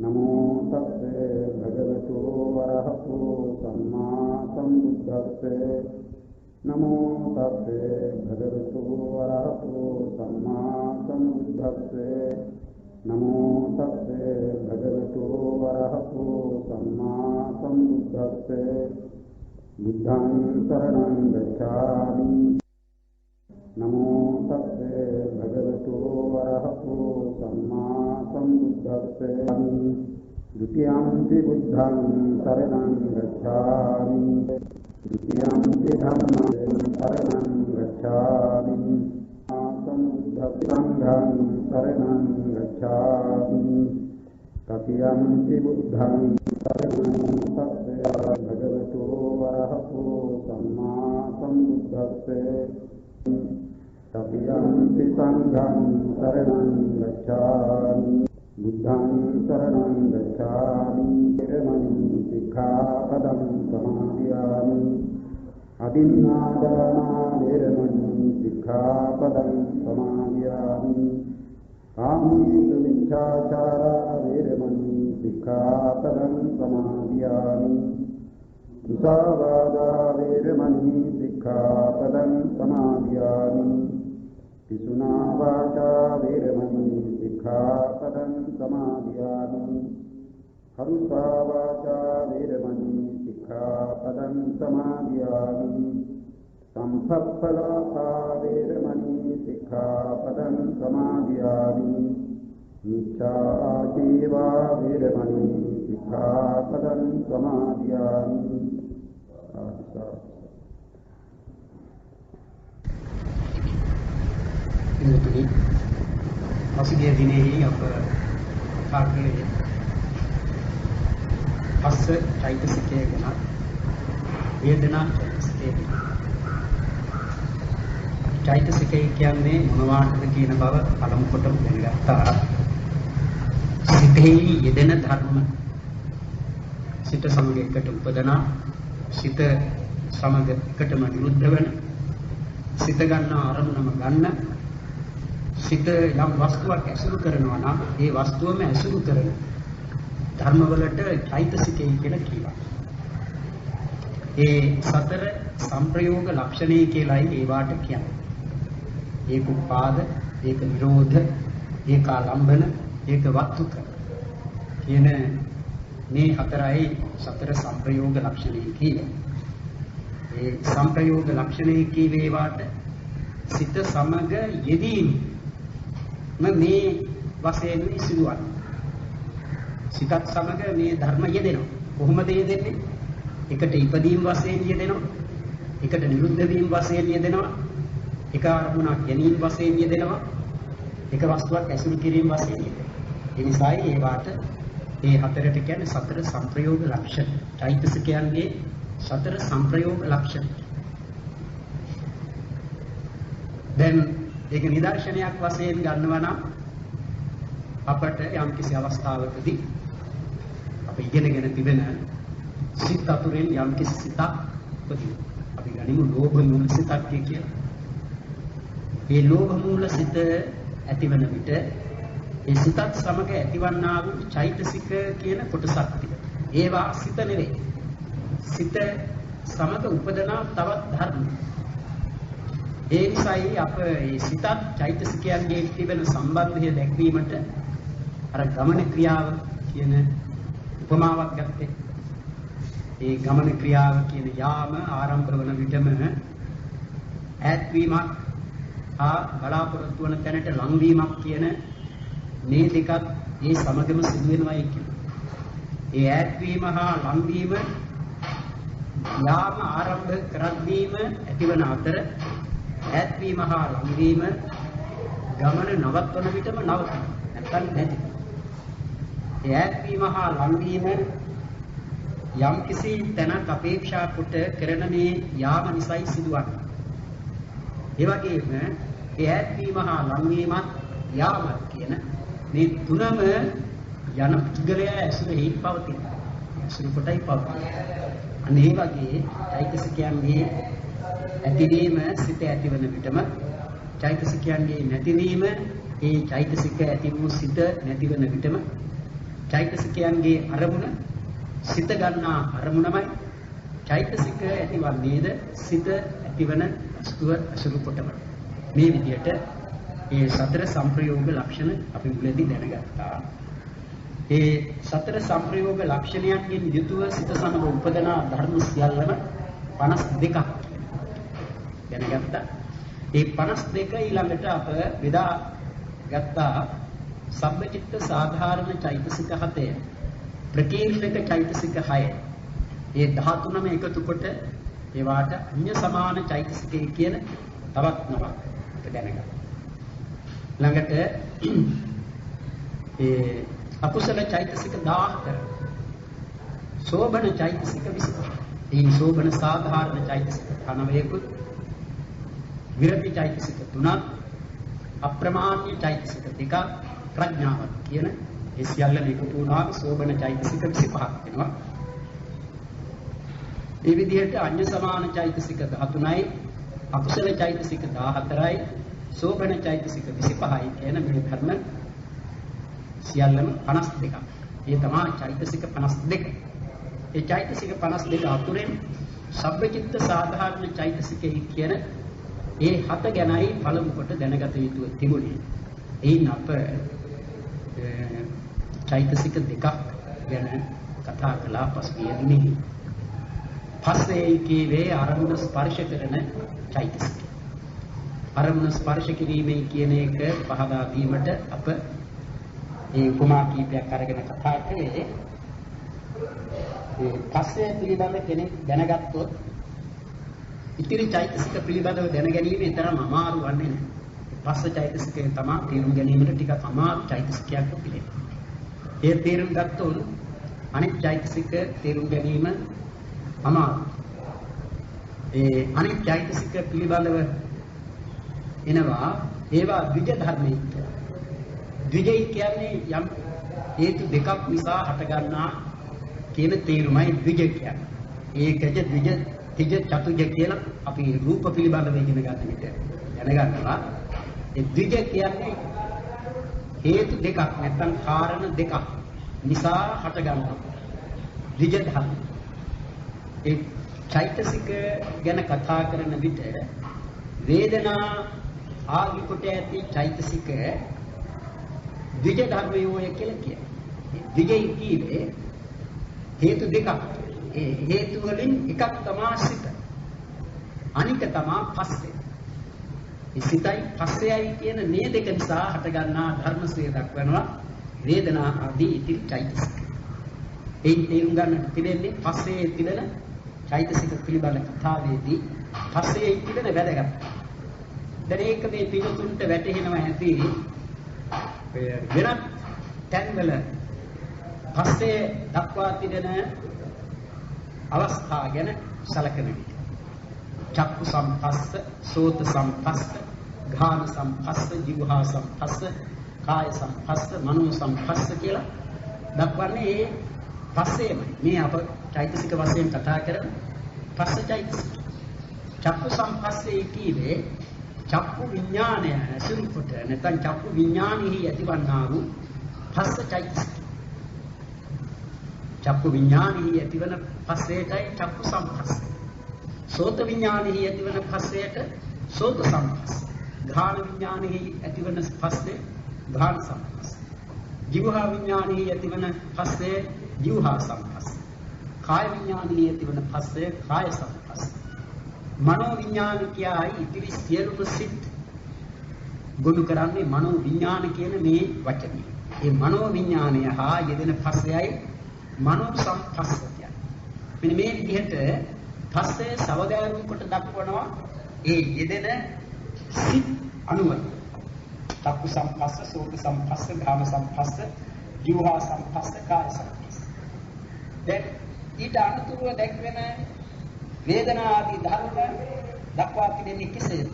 नमो तस्से भगवतो वरहतो सम्मा सम्बुद्धस्से नमो तस्से भगवतो वरहतो सम्मा सम्बुद्धस्से नमो तस्से भगवतो वरहतो सम्मा सम्बुद्धस्से बुद्धं शरणं गच्छामि नमो तस्से भगवतो वरहतो सम्मा सम्बुद्धस्से द्वितीयंपि बुद्धं शरणं गच्छामि द्वितीयंपि धम्मं शरणं गच्छामि संघं शरणं गच्छामि तृतीयंपि बुद्धं शरणं तस्से भगवतो वरहतो सम्मा सम्बुद्धस्से तृतीयंपि संघं शरणं गच्छामि बुद्धं शरणं गच्छामि वेरमणि सिक्खापदं समादयामि अदिन्नादाना वेरमणि सिक्खापदं समादयामि कामेषु वेरमणि सिक्खापदं समादयामि मुसावादा वेरमणि सिक्खापदं समादयामि पिसुना वाचा वेरमणि सिक्खापदं समादयामि हरुषा वाचा वेरमणि सिक्खापदं समादयामि संसप्पलापा वेरमणि सिक्खापदं समादयामि मिच्छाजीवा वेरमणि सिक्खापदं समादयामि පසුගිය දිනෙහි අප කතා කළේ පස්ස චෛතසිකය ගැන වේදනා චෛතසිකය ගැන. චෛතසිකය කියන්නේ මොනවාද කියන බව පළමු කොටම දැනගත්තා. සිතෙහි යෙදෙන ධර්ම සිත සමග එකට උපදනා සිත සමග එකටම නිරුද්ධ වෙන සිත ගන්න අරමුණම ගන්න සිත යම් වස්තුවක් ඇසුරු කරනවා නම් ඒ වස්තුවම ඇසුරු කරන ධර්මවලට චෛතසිකය කියලා කියනවා. ඒ සතර සංප්‍රයෝග ලක්ෂණය කියලායි ඒවාට කියන්නේ. ඒක උපාද, ඒක නිරෝධ, ඒක ආලම්බන, ඒක වත්තුක කියන මේ හතරයි සතර සංප්‍රයෝග ලක්ෂණය කියන්නේ. ඒ සංප්‍රයෝග ලක්ෂණය කියවේවාට සිත සමග යෙදීම මේ වශයෙන් සිදුවන්නේ. සිතත් සමග මේ ධර්ම යෙදෙනවා. කොහොමද යෙදෙන්නේ? එකට ඉපදීම් වශයෙන් යෙදෙනවා. එකට නිරුද්ධ වීම වශයෙන් යෙදෙනවා. එක අරමුණක් ගැනීම වශයෙන් යෙදෙනවා. එක වස්තුවක් ඇසුරු කිරීම වශයෙන් යෙදෙනවා. ඒ නිසායි ඒවාට මේ හතරට කියන්නේ සතර සංප්‍රයෝග ලක්ෂණ. චෛතසිකයන්ගේ සතර සංප්‍රයෝග ලක්ෂණ. දැන් ඒක නිදර්ශනයක් වශයෙන් ගන්නවා නම් අපට යම් කිසි අවස්ථාවකදී අප ඉගෙනගෙන තිබෙන සිත් අතුරෙන් යම් කිසි සිතක් උපදින. අපි ගනිමු ලෝභ මූල සිතක් කියලා. මේ ලෝභ මූල සිත ඇතිවන විට ඒ සිතත් සමග ඇතිවන්නා වූ චෛතසික කියන කොටසක් තිබෙනවා. ඒවා සිත නෙවෙයි. සිත සමග උපදනා තවත් ධර්ම. ඒ නිසායි අප මේ සිතත් චෛතසිකයන්ගේ තිබෙන සම්බන්ධය දැක්වීමට අර ගමන ක්‍රියාව කියන උපමාවක් ගත්තේ. ඒ ගමන ක්‍රියාව කියන යාම ආරම්භ වන විටම ඈත්වීමක් බලාපොරොත්තු වන තැනට ලංවීමක් කියන මේ දෙකත් ඒ සමගම සිදු වෙනවායි කියනවා. ඒ ඈත්වීම හා ලංවීම යාම ආරම්භ කරද්දීම ඇතිවන අතර ඈත්වීම හා ලංවීම ගමන නවත්වන විටම නවතින. නැත්නම් නැති. ඒ ඈත්වීම හා ලංවීම යම් කිසි තැනක් අපේක්ෂා කොට කරන මේ යාම නිසායි සිදුවන්නේ. ඒ වගේම ඒ ඈත්වීම හා ලංවීමත් යාමත් කියන මේ තුනම යන පුද්ගලයා ඇසුරෙහි පවතින. ඇසුරු කොටයි පවතින. අන්න ඒ වගේ චෛතසිකයන්ගේ ඇතිවීම සිත ඇතිවන විටම චෛතසිකයන්ගේ නැතිවීම ඒ චෛතසික ඇති වූ සිත නැතිවන විටම චෛතසිකයන්ගේ අරමුණ සිත ගන්නා අරමුණමයි චෛතසික ඇතිවන්නේද සිත ඇතිවන වස්තුව අසුරු කොටම. මේ විදිහට ඒ සතර සංප්‍රයෝග ලක්ෂණ අපි මුලදී දැනගත්තා. ඒ සතර සංප්‍රයෝග ලක්ෂණයන්ගෙන් යුතුව සිත සමග උපදනා ධර්ම සියල්ලම 52ක් දැනගත්තා. ඒ 52 ඊළඟට අප බෙදා ගත්තා සබ්බචිත්ත සාධාරණ චෛතසික 7, ප්‍රකීර්ණක චෛතසික 6. ඒ 13ම එකතු කොට ඒවාට අන්‍ය සමාන චෛතසිකය කියන තවත් නමක් අප දැනගත්තා. ළඟට ඒ අකුසල චෛතසික 14, සෝබන චෛතසික 25. ඒ සෝබන සාධාරණ චෛතසික 9කුත්, විරති චෛතසික 3ක්, අප්‍රමාණ්‍ය චෛතසික 2ක්, ප්‍රඥාවත් කියන ඒ සියල්ල එකතු වුණාම සෝබන චෛතසික 25ක් වෙනවා. මේ විදිහට අන්‍ය සමාන චෛතසික 13යි, අකුසල චෛතසික 14යි, සෝබන චෛතසික 25යි කියන මේ ධර්ම සියල්ලම 52ක්. ඒ තමයි චෛතසික 52. ඒ චෛතසික 52 අතුරෙන් සබ්බචිත්ත සාධාරණ චෛතසිකයි කියන ඒ 7 ගැනයි පළමු කොට දැනගත යුතු තිබුණේ. එයින් අප චෛතසික 2ක් ගැන කතා කළා පසුගිය දිනෙහි. පස්සේ කීවේ අරමුණ ස්පර්ශ කරන චෛතසික. අරමුණ ස්පර්ශ කිරීමේ කියන එක පහදා දීමට අප ඒ උපමා කීපයක් අරගෙන කතා කළේ. ඒ පස්සේ පිළිබඳ කෙනෙක් දැනගත්තොත් ඉතිරි චෛතසික පිළිබඳව දැන ගැනීම තරම් අමාරු වන්නේ නැහැ. පස්ස චෛතසිකය තමයි තේරුම් ගැනීමට ටිකක් අමාරු චෛතසිකයක් පිළිගන්න. ඒ තේරුම් ගත්තොත් අනිත් චෛතසික තේරුම් ගැනීම අමාරු. ඒ අනිත් චෛතසික පිළිබඳව එනවා ඒවා ද්විජ ධර්මයි කියලා. ද්විජයි කියන්නේ යම් හේතු දෙකක් නිසා හටගන්නා කියන තේරුමයි ද්විජ කියන්නේ. ඒකජ ද්විජ තිජ චතුජ කියලා අපි රූප පිළිබඳව ඉගෙන ගන්න විට දැනගන්නවා. ඒ ද්විජ කියන්නේ හේතු දෙකක් නැත්නම් කාරණ දෙකක් නිසා හටගන්නා ද්විජ ධර්ම. ඒ චෛතසික ගැන කතා කරන විට වේදනා ආදි කොට ඇති චෛතසික ද්විජ ධර්මයෝය කියලා කියනවා. ද්විජයි කියන්නේ හේතු දෙකක්. ඒ හේතු වලින් එකක් තමයි සිත. අනික තමයි පස්සේ. මේ සිතයි පස්සෙයි කියන මේ දෙක නිසා හටගන්නා ධර්මසේ දක්වනවා වේදනා ආදී ඉතිරි චෛතසික. එයින් තේරුම් ගන්නට තිබෙන්නේ පස්සේ තිබෙන චෛතසික පිළිබඳ කතාවේදී පස්සේ තිබෙන වැදගත්. දැන් ඒක මේ පිටුතුන්ට වැටහෙනවා ඇති වෙනත් තැන්වල පස්සේ දක්වා තිබෙන අවස්ථා ගැන සැලකෙන විට චක්කු සම්පස්ස, සෝත සම්පස්ස, ඝාන සම්පස්ස, જીවහා සම්පස්ස, කාය සම්පස්ස, මනෝ සම්පස්ස කියලා දක්වන්නේ ඒ පස්සේමයි. මේ අප චෛතසික වශයෙන් කතා කරන පස්ස චෛතසික. චක්කු සම්පස්සේ කීවේ චක්කු විඥානය ඇසුරු කොට නැත්නම් චක්කු විඥානෙහි ඇතිවන්නා වූ පස්ස චෛතසික. චක්කු විඥානෙහි ඇතිවන පස්සේටයි චක්කු සම්පස්ස. සෝත විඥානෙහි ඇතිවන පස්සේට සෝත සම්පස්ස. ඝාන විඥානෙහි ඇතිවන පස්සේ ඝාන සම්පස්ස. જીවහා විඥානෙහි ඇතිවන පස්සේ જીවහා සම්පස්ස. කාය විඥානෙහි ඇතිවන පස්සේ කාය සම්පස්ස. මනෝ විඥාන කියයි ඉතිරි සියලුම සිත් ගොනු කරන්නේ මනෝ විඥාන කියන මේ වචනේ. මේ මනෝ විඥානය හා යෙදෙන පස්සෙයි මනෝ සම්පස්ස කියන්නේ. මෙන්න මේ විදිහට පස්සේ සවදාරු කොට දක්වනවා ඒ යෙදෙන සිත් අනුව. චක්කු සම්පස්ස, සෝත සම්පස්ස, ඝාන සම්පස්ස, જીවහා සම්පස්ස, කාය සම්පස්ස. දැන් ඊට අනුතුරුව දැක්වෙන වේදනා ආදී ධර්ම දක්වා තිබෙන්නේ කෙසේද?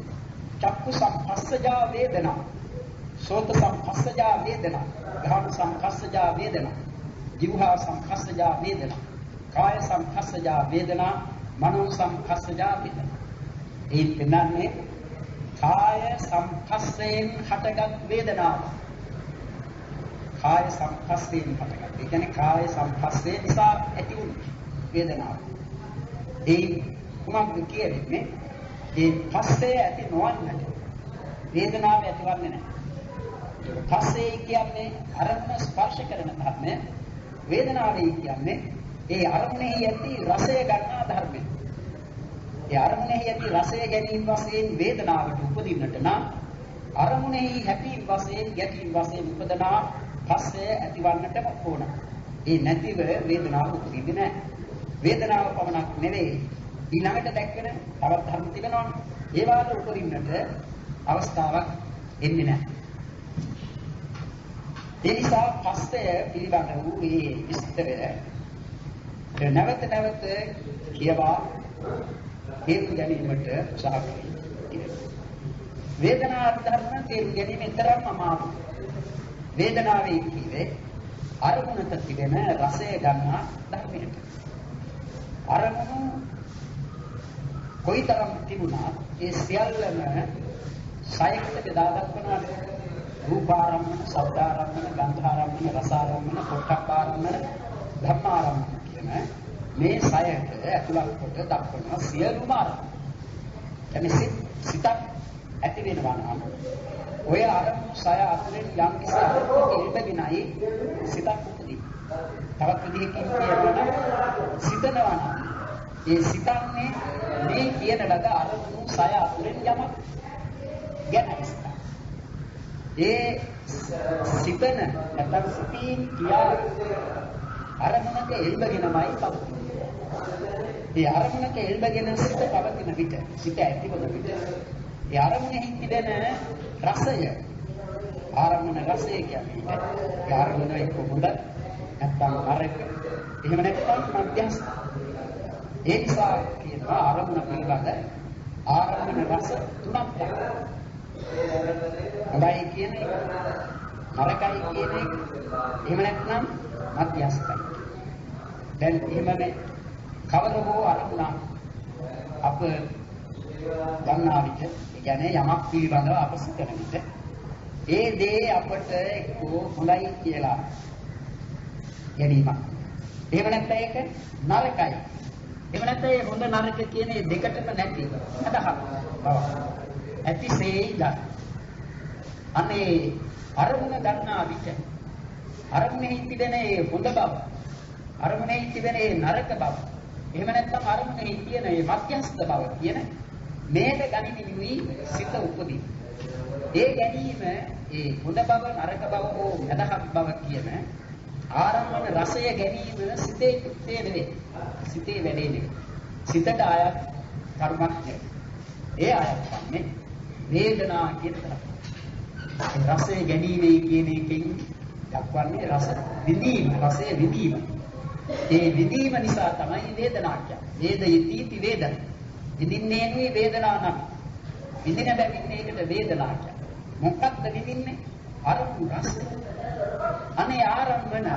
චක්කු සම්පස්සජා වේදනා, සෝත සම්පස්සජා වේදනා, ඝාන සම්පස්සජා වේදනා, જીවහා සම්පස්සජා වේදනා, කාය සම්පස්සජා වේදනා, මනෝ සම්පස්සජා වේදනා. ඒ පෙන්නන්නේ කාය සම්පස්සයෙන් හටගත් වේදනාව. කාය සංපස්සයෙන් හටගත්තා. ඒ කියන්නේ කාය සංපස්සේ නිසා ඇති වුණු වේදනාව. ඒ කුමක්ද කියන්නේ? ඒ පස්සේ ඇති නොවන්නට වේදනාව ඇතිවන්නේ නැහැ. පස්සේ කියන්නේ අරමුණ ස්පර්ශ කරන ධර්මය. වේදනාවයි කියන්නේ ඒ අරමුණෙහි ඇති රසය ගන්නා ධර්මය. ඒ අරමුණෙහි ඇති රසය ගැනීම වශයෙන් වේදනාවට උපදින්නට නම් අරමුණෙහි හැපීම් වශයෙන් ගැටීම් වශයෙන් උපදනා පස්සේ ඇතිවන්නට ඕන. ඒ නැතිව වේදනාව උපදින්නේ නැහැ. වේදනාව පමණක් නෙවෙයි ඊළඟට දැක්වෙන තවත් ධර්ම තිබෙනවානේ. ඒවාට උපදින්නට අවස්ථාවක් එන්නේ නැහැ. ඒ නිසා පස්සේ පිළිබඳ වූ මේ විස්තරය නැවත නැවත කියවා තේරුම් ගැනීමට උත්සාහ කරනවා. වේදනා ධර්ම තේරුම් ගැනීම තරම් අමාරුයි. වේදනාවේ කියේ අරමුණක තිබෙන රසය ගන්නා ධර්මයට. අරමුණු කොයිතරම් තිබුණා ඒ සියල්ලම සයකට බෙදා දක්වනවා. රූපාරම්මන, ශබ්දාරම්මන, ගන්ධාරම්මන, රසාරම්මන, පොට්ටබ්බාරම්මන, ධම්මාරම්මන කියන මේ සයයට ඇතුළත් කොට දක්වන සියලුම අරමුණු. එනිසා සිතක් ඇති වෙනවා නම් ඔය අරමුණු සය අතුරෙන් යම් කිසි අරමුණක ඉඳගෙනයි සිතක් උපදී. තවත් විදිහකින් කියනවා සිතනවා නම් ඒ සිතන්නේ මේ කියන ලද අරමුණු සය අතුරෙන් යමක් ගැනයි සිතක්. ඒ සිතන නැත්නම් සිතින් කියා අරමුණක එල්බගෙනමයි පවතින්නේ. ඒ අරමුණක එල්බගෙන සිත පවතින විට සිත ඇතිවන විට ඒ අරමුණෙහි තිබෙන රසය ආරම්මන රසය කියන්නේ ඒ අරමුණ එක්ක හොඳ නැත්නම් අරක එහෙම නැත්නම් මධ්‍යස්ථ. ඒ නිසා කියනවා අරමුණ පිළිබඳ ආරම්මන රස තුනක් තියෙනවා. හොඳයි කියන එක, නරකයි කියන එක, එහෙම නැත්නම් මධ්‍යස්ථයි. දැන් එහෙමනේ කවර හෝ අරමුණක් අප ගන්නා විට, ඒ කියන්නේ යමක් පිළිබඳව අප සිතන විට ඒ දේ අපට එක්කෝ හොඳයි කියලා ගැනීමක්. එහෙම නැත්නම් ඒක නරකයි. එහෙම නැත්නම් ඒ හොඳ නරක කියන මේ දෙකටම නැති අදහස් බව. ඇතිසේයිද අනේ අරමුණ ගන්නා විට අරමුණෙහි තිබෙන ඒ හොඳ බව, අරමුණෙහි තිබෙන ඒ නරක බව, එහෙම නැත්නම් අරමුණෙහි තියෙන ඒ මධ්‍යස්ථ බව කියන මේක ගනිමිනුයි සිත උපදී. ඒ ගැනීම ඒ හොඳ බව, නරක බව හෝ මදහත් බව කියන ආරම්භන රසය ගැනීම සිතේ කෘත්‍යය නෙවෙයි. සිතේ වැඩේ නෙවෙයි. සිතට අයත් කර්මයක් නෙවෙයි. ඒ අයත් වන්නේ වේදනා කියන තරම. රසය ගැනීමේ කියන එකෙන් දක්වන්නේ රස විඳීම, රසය විඳීම. ඒ විඳීම නිසා තමයි වේදනා කියන්නේ. වේදයති වේදන. විඳින්නේ නෙවෙයි වේදනා නම්. විඳින බැවින් ඒකට වේදනා කියන්නේ. මොකක්ද විඳින්නේ? අරමුණු රසය. අනේ ආරම්භන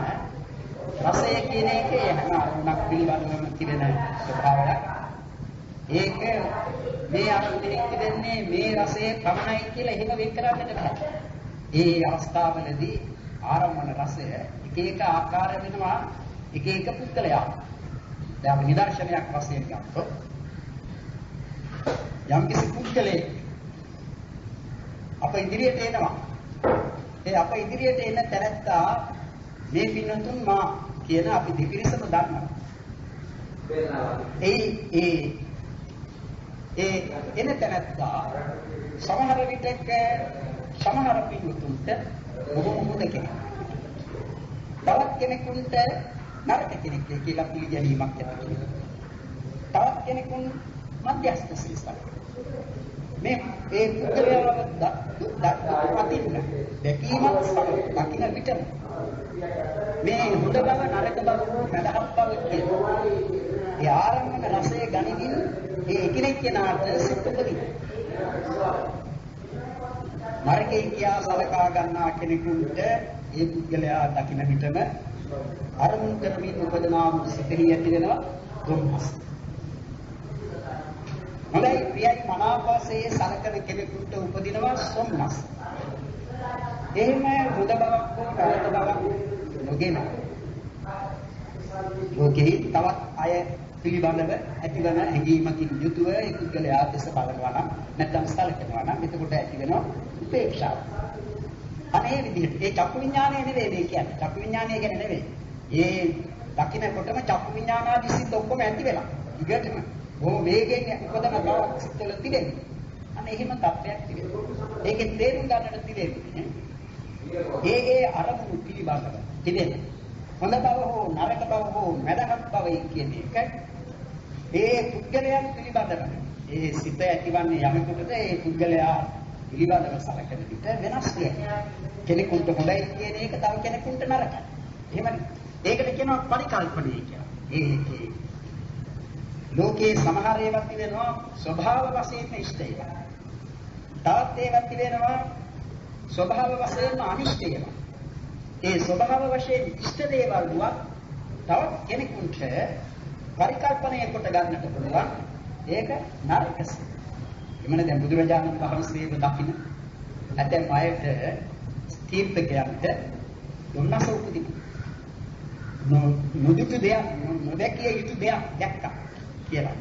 රසය කියන එකේ හැම අරමුණක් පිළිබඳවම තිබෙන ස්වභාවයක්. ඒක මේ අරමුණේ තිබෙන්නේ මේ රසයේ පමණයි කියලා එහෙම වෙන් කරන්නට බෑ. ඒ අවස්ථාවලදී ආරම්භන රසය එක එක ආකාර වෙනවා එක එක පුද්ගලයා. දැන් අපි නිදර්ශනයක් වශයෙන් ගත්තොත් යම් කිසි පුද්ගලයෙක් අප ඉදිරියට එනවා. ඒ අප ඉදිරියට එන තැනැත්තා මේ පින්නතුන් මා කියන අපි දෙපිරිසම දන්නවා. ඒ එන තැනැත්තා සමහර විටක සමහර පින්නතුන්ට බොහොම හොඳ කෙනෙක්. තවත් කෙනෙකුට නරක කෙනෙක් කියලා පිළිගැනීමක් ඇති වෙනවා. තවත් කෙනෙකුන් මධ්‍යස්ථ සිල්සක්. මේ ඒ පුද්ගලයාව දකින්න දැකීමත් දකින්න විටම මේ හොඳ බව නරක බව මදහත් බව කියනවා. ඒ ආරම්භන රසය ගනිමින් ඒ එකිනෙක කෙනාට සිත් උපදී. නරකේ කියා සලකා ගන්නා කෙනෙකුට ඒ පුද්ගලයා දකින්න විටම අරමුණු කරමින් උපදනා වූ සිතෙහි ඇති වෙනවා දුම්නස්. හොඳයි ප්‍රියයි මනාපසේ සලකන කෙනෙකුට උපදිනවා සොම්නස්. එහෙම හොඳ බවක් හෝ නරක බවක් නොගෙන ලෝකෙහි තවත් අය පිළිබඳව ඇතිවන හැඟීමකින් යුතුව ඒ පුද්ගලයා දෙස බලනවා නම් නැත්නම් සැලකනවා නම් එතකොට ඇති වෙනවා උපේක්ෂාව. අනේ විදිහට ඒ චක්කු විඥානය නෙවෙයි මේ කියන්නේ. චක්කු විඥානය කියන්නේ නෙවෙයි. ඒ දකින්නකොටම චක්කු විඥානාදී සිත් ඔක්කොම ඇති වෙලා. ඊගටම බොහෝ වේගෙන් උපදන බව සිත්වල තිබෙනවා. අනේ එහෙම තත්ත්වයක් තිබෙනවා. ඒකේ තේරුම් ගන්නට තිබෙන්නේ ඒ අරමුණු පිළිබඳව තිබෙනවා. හොඳ බව හෝ නරක බව හෝ මැදහත් බව කියන එක ඒ පුද්ගලයන් පිළිබඳව ඒ සිත ඇතිවන්නේ යමෙකුටද ඒ පුද්ගලයා පිළිබඳව සලකන විට වෙනස් වෙනවා. කෙනෙකුට හොඳයි කියන එක තව කෙනෙකුට නරකයි. එහෙමනේ. ඒකට කියනවා පරිකල්පනය කියලා. ඒකේ ලෝකේ සමහර ඒවා තිබෙනවා ස්වභාව වශයෙන් ඉෂ්ට ඒවා. තවත් ඒවා තිබෙනවා ස්වභාව වශයෙන් අනිෂ්ට ඒවා. ඒ ස්වභාව වශයෙන් ඉෂ්ට දේවල් වුණා තවත් කෙනෙකුට පරිකල්පනය කොට ගන්නට පුළුවන්. ඒක නරකස. එමණ දැන් බුදුරජාණන් වහන්සේව දකින්න ඇතැම් අයට තීර්ථකයන්ට දුන්නස උපදින. නොදුටු දෙයක් නොදැකිය යුතු දෙයක් දැක්කා කියලා.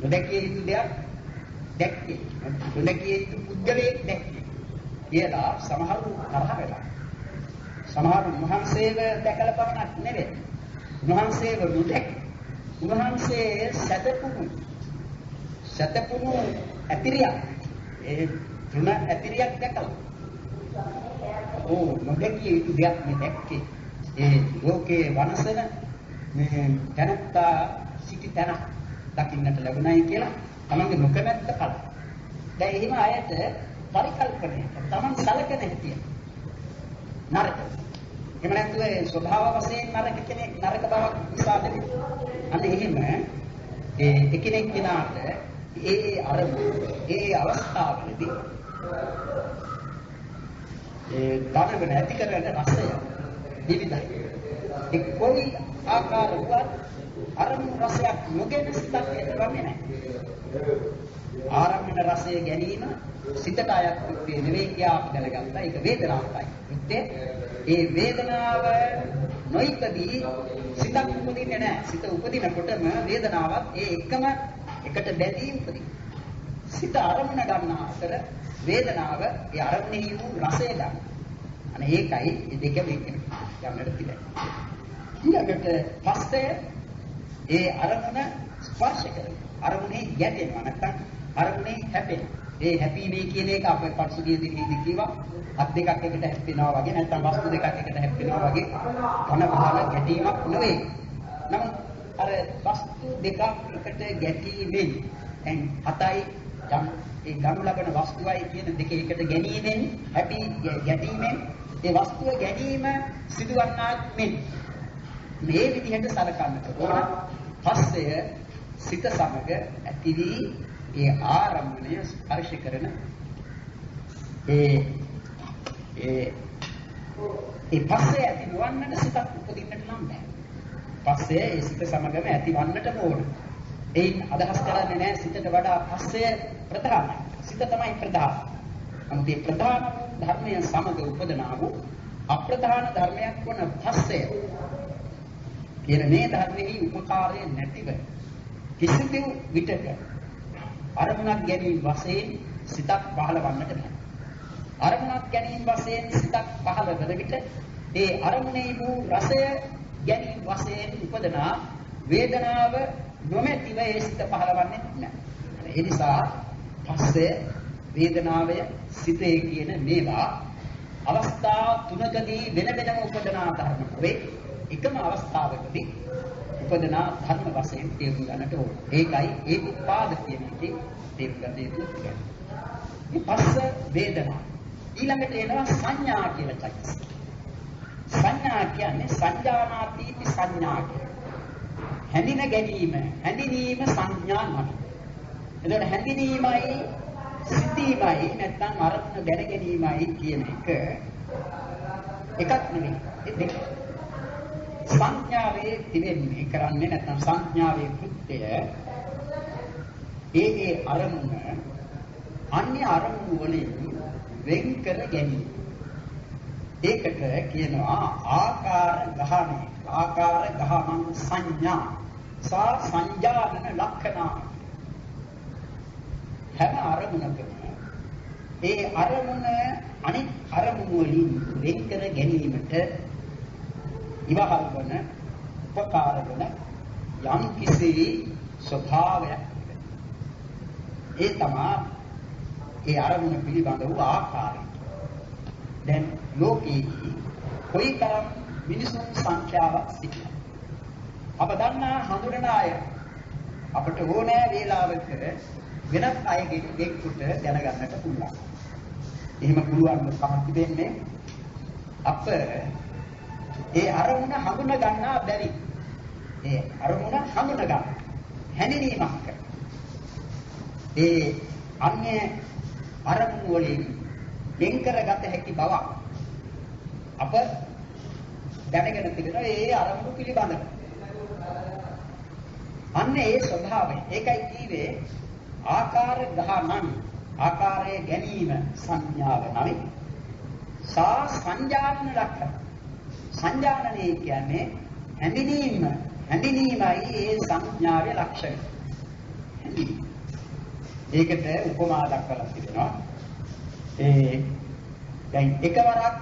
නොදැකිය යුතු දෙයක් දැක්කේ. නොදැකිය යුතු පුද්ගලයෙක් දැක්කේ. කියලා සමහරු තරහ වෙලා. සමහර උන්වහන්සේව දැකලා පමණක් නෙවෙයි. උන්වහන්සේව නොදැක. උන්වහන්සේ සතපුණු ඇතිරියක්. ඒ තුන ඇතිරියක් දැකලා. නොදැකිය යුතු දෙයක් මේ දැක්කේ. ඒ ලෝකේ වනසන මේ තනත්තා සිටි තන දකින්නට ලැබුණයි කියලා තමන්ගේ නොකමැත්ත කල. දැන් එහෙම අයට පරිකල්පනය තමන් සලකන හැටි නරක. එහෙම නැත්නම් ඒ ස්වභාව වශයෙන් නරක කෙනෙක් නරක බවක් නිසා දෙන්නේ. අන්න එහෙම ඒ එකිනෙක කෙනාට ඒ අරමුණ ඒ අවස්ථාවලදී ඒ ධර්මන ඇති කරන රසය විවිධයි. ඒ කොයි ආකාරවත් අරමුණු රසයක් නොගෙන සිතක් ඇතිවන්නේ නැහැ. ආරම්භන රසය ගැනීම සිතට අයත් කෘත්‍ය නෙවෙයි කියලා අපි දැනගත්තා. ඒක වේදනාවයි. කෘත්‍ය ඒ වේදනාව නොයිපදී සිතක් උපදින්නේ නැහැ. සිත උපදිනකොටම වේදනාවත් ඒ එකම එකට බැඳී උපදින. සිත අරමුණ ගන්න අතර වේදනාව ඒ අරමුණෙහි වූ රසය ගන්න. අනේ ඒකයි මේ දෙක වෙන්නේ යන්නට තිබෙනවා. ඊළඟට පස්සේ ඒ අරමුණ ස්පර්ශ කරන අරමුණේ ගැටෙනවා නැත්නම් අරමුණේ හැපෙනවා. ඒ හැපීමේ කියන එක අපේ පරිසුදිය දිවිදී කිව්වා අත් දෙකක් එකට හැප්පෙනවා වගේ නැත්නම් වස්තු දෙකක් එකට හැප්පෙනවා වගේ කන වහන ගැටීමක් නෙවෙයි. නමුත් අර වස්තු දෙකක් එකට ගැටීමෙන් දැන් හතයි යම් ඒ ගනු ලබන වස්තුවයි කියන දෙක එකට ගැනීමෙන් හැපි ගැටීමෙන් ඒ වස්තුව ගැනීම සිදුවන්නාක් මෙන් මේ විදිහට සලකන්නට ඕන. පස්සය සිත සමග ඇති වී ඒ ආරම්භණය ස්පර්ශ කරන ඒ පස්සේ ඇති නොවන්නට සිතක් උපදින්නට නම් බෑ. පස්සේ ඒ සිත සමගම ඇතිවන්නට ඕන. ඒයින් අදහස් කරන්නේ නැහැ සිතට වඩා පස්සේ ප්‍රධානයි. සිත තමයි ප්‍රධාන. නමුත් මේ ප්‍රධාන ධර්මය සමග උපදනා වූ අප්‍රධාන ධර්මයක් වන පස්සේ කියන මේ ධර්මෙහි උපකාරය නැතිව කිසිදු විටක අරමුණක් ගැනීම වශයෙන් සිතක් පහළවන්නට බෑ. අරමුණක් ගැනීම වශයෙන් සිතක් පහළ වන විට ඒ අරමුණේ වූ රසය ගැනීම වශයෙන් උපදනා වේදනාව නොමැතිව ඒ සිත පහළවන්නේ නැහැ. ඒ නිසා පස්සේ වේදනාවය සිතේ කියන මේවා අවස්ථා තුනකදී වෙන වෙනම උපදනා ධර්ම වේ. එකම අවස්ථාවකදී උපදනා ධර්ම වශයෙන් තේරුම් ගන්නට ඕන. ඒකයි ඒ උපාද කියන එකේ තේරුම් ගන්න යුතු කියන්නේ. මේ පස්ස වේදනා ඊළඟට එනවා සංඥා කියලා චෛතසික. සංඥා කියන්නේ සංජානාති සංඥා කියන්නේ. හැඳින ගැනීම, හැඳිනීම සංඥා නෙවෙයි. එතකොට හැඳිනීමයි සිතීමයි නැත්නම් අරමුණ දැන ගැනීමයි කියන එක එකක් නෙවෙයි. ඒ දෙක. සංඥාවේ තිබෙන්නේ කරන්නේ නැත්නම් සංඥාවේ කෘත්‍යය ඒ අරමුණ අන්‍ය අරමුණු වලින් වෙන් කර ගැනීම. ඒකට කියනවා ආකාර ගහණය. ආකාර ගහමන් සංඥා සා සංජානන ලක්ෂණ. හැම අරමුණකම ඒ අරමුණ අනිත් අරමුණු වලින් වෙන් කර ගැනීමට ඉවහල් වන උපකාර වන යම් කිසි ස්වභාවයක් ඒ තමයි ඒ අරමුණ පිළිබඳ වූ ආකාරය. දැන් ලෝකයේ කොයිතරම් මිනිසුන් සංඛ්‍යාවක් සිටිනවා. අප දන්නා හඳුනන අය අපට ඕනෑ වේලාවක වෙනත් අයගෙන් එක්කට දැනගන්නට පුළුවන්. එහෙම පුළුවන් කමක් තිබෙන්නේ අප ඒ අරමුණ හඳුන ගන්නා බැරි. ඒ අරමුණ හඳුන ගන්න හැඳිනීමක් කරන. ඒ අන්‍ය අරමුණු වලින් වෙන් කරගත හැකි බව අප දැනගෙන තිබෙනවා ඒ අරමුණු පිළිබඳව. අන්න ඒ ස්වභාවය. ඒකයි කීවේ ආකාර ගහනන් ආකාරය ගැනීම සංඥාව නමයි. සා සංජානන ලක්ෂණ. සංජානනය කියන්නේ හැඳිනීම. හැඳිනීමයි ඒ සංඥාවේ ලක්ෂණය. හැඳිනීම. ඒකට උපමා දක්වලා තිබෙනවා. දැන් එකවරක්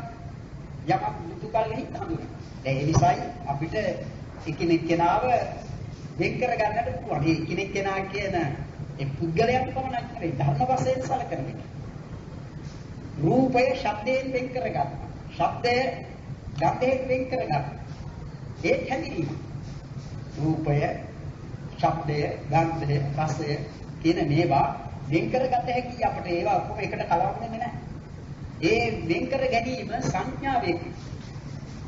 යමක් දුක කල්හි හඳුනන. ඒ නිසායි අපිට එකිනෙක කෙනාව වෙන් කර ගන්නට පුළුවන්. මේ එකිනෙක කෙනා කියන ඒ පුද්ගලයන් පමණක් නෙවෙයි ධර්ම වශයෙන් සැලකන එක. රූපය ශබ්දයෙන් වෙන් කර ගන්න. ශබ්දය ගන්ධයෙන් වෙන් කර ගන්න. ඒ හැඳිනීම. රූපය, ශබ්දය, ගන්ධය, රසය කියන මේවා වෙන් කරගත හැකි අපිට ඒවා ඔක්කොම එකට කලවම් වෙන්නේ නැහැ. ඒ වෙන් කර ගැනීම සංඥාවේ.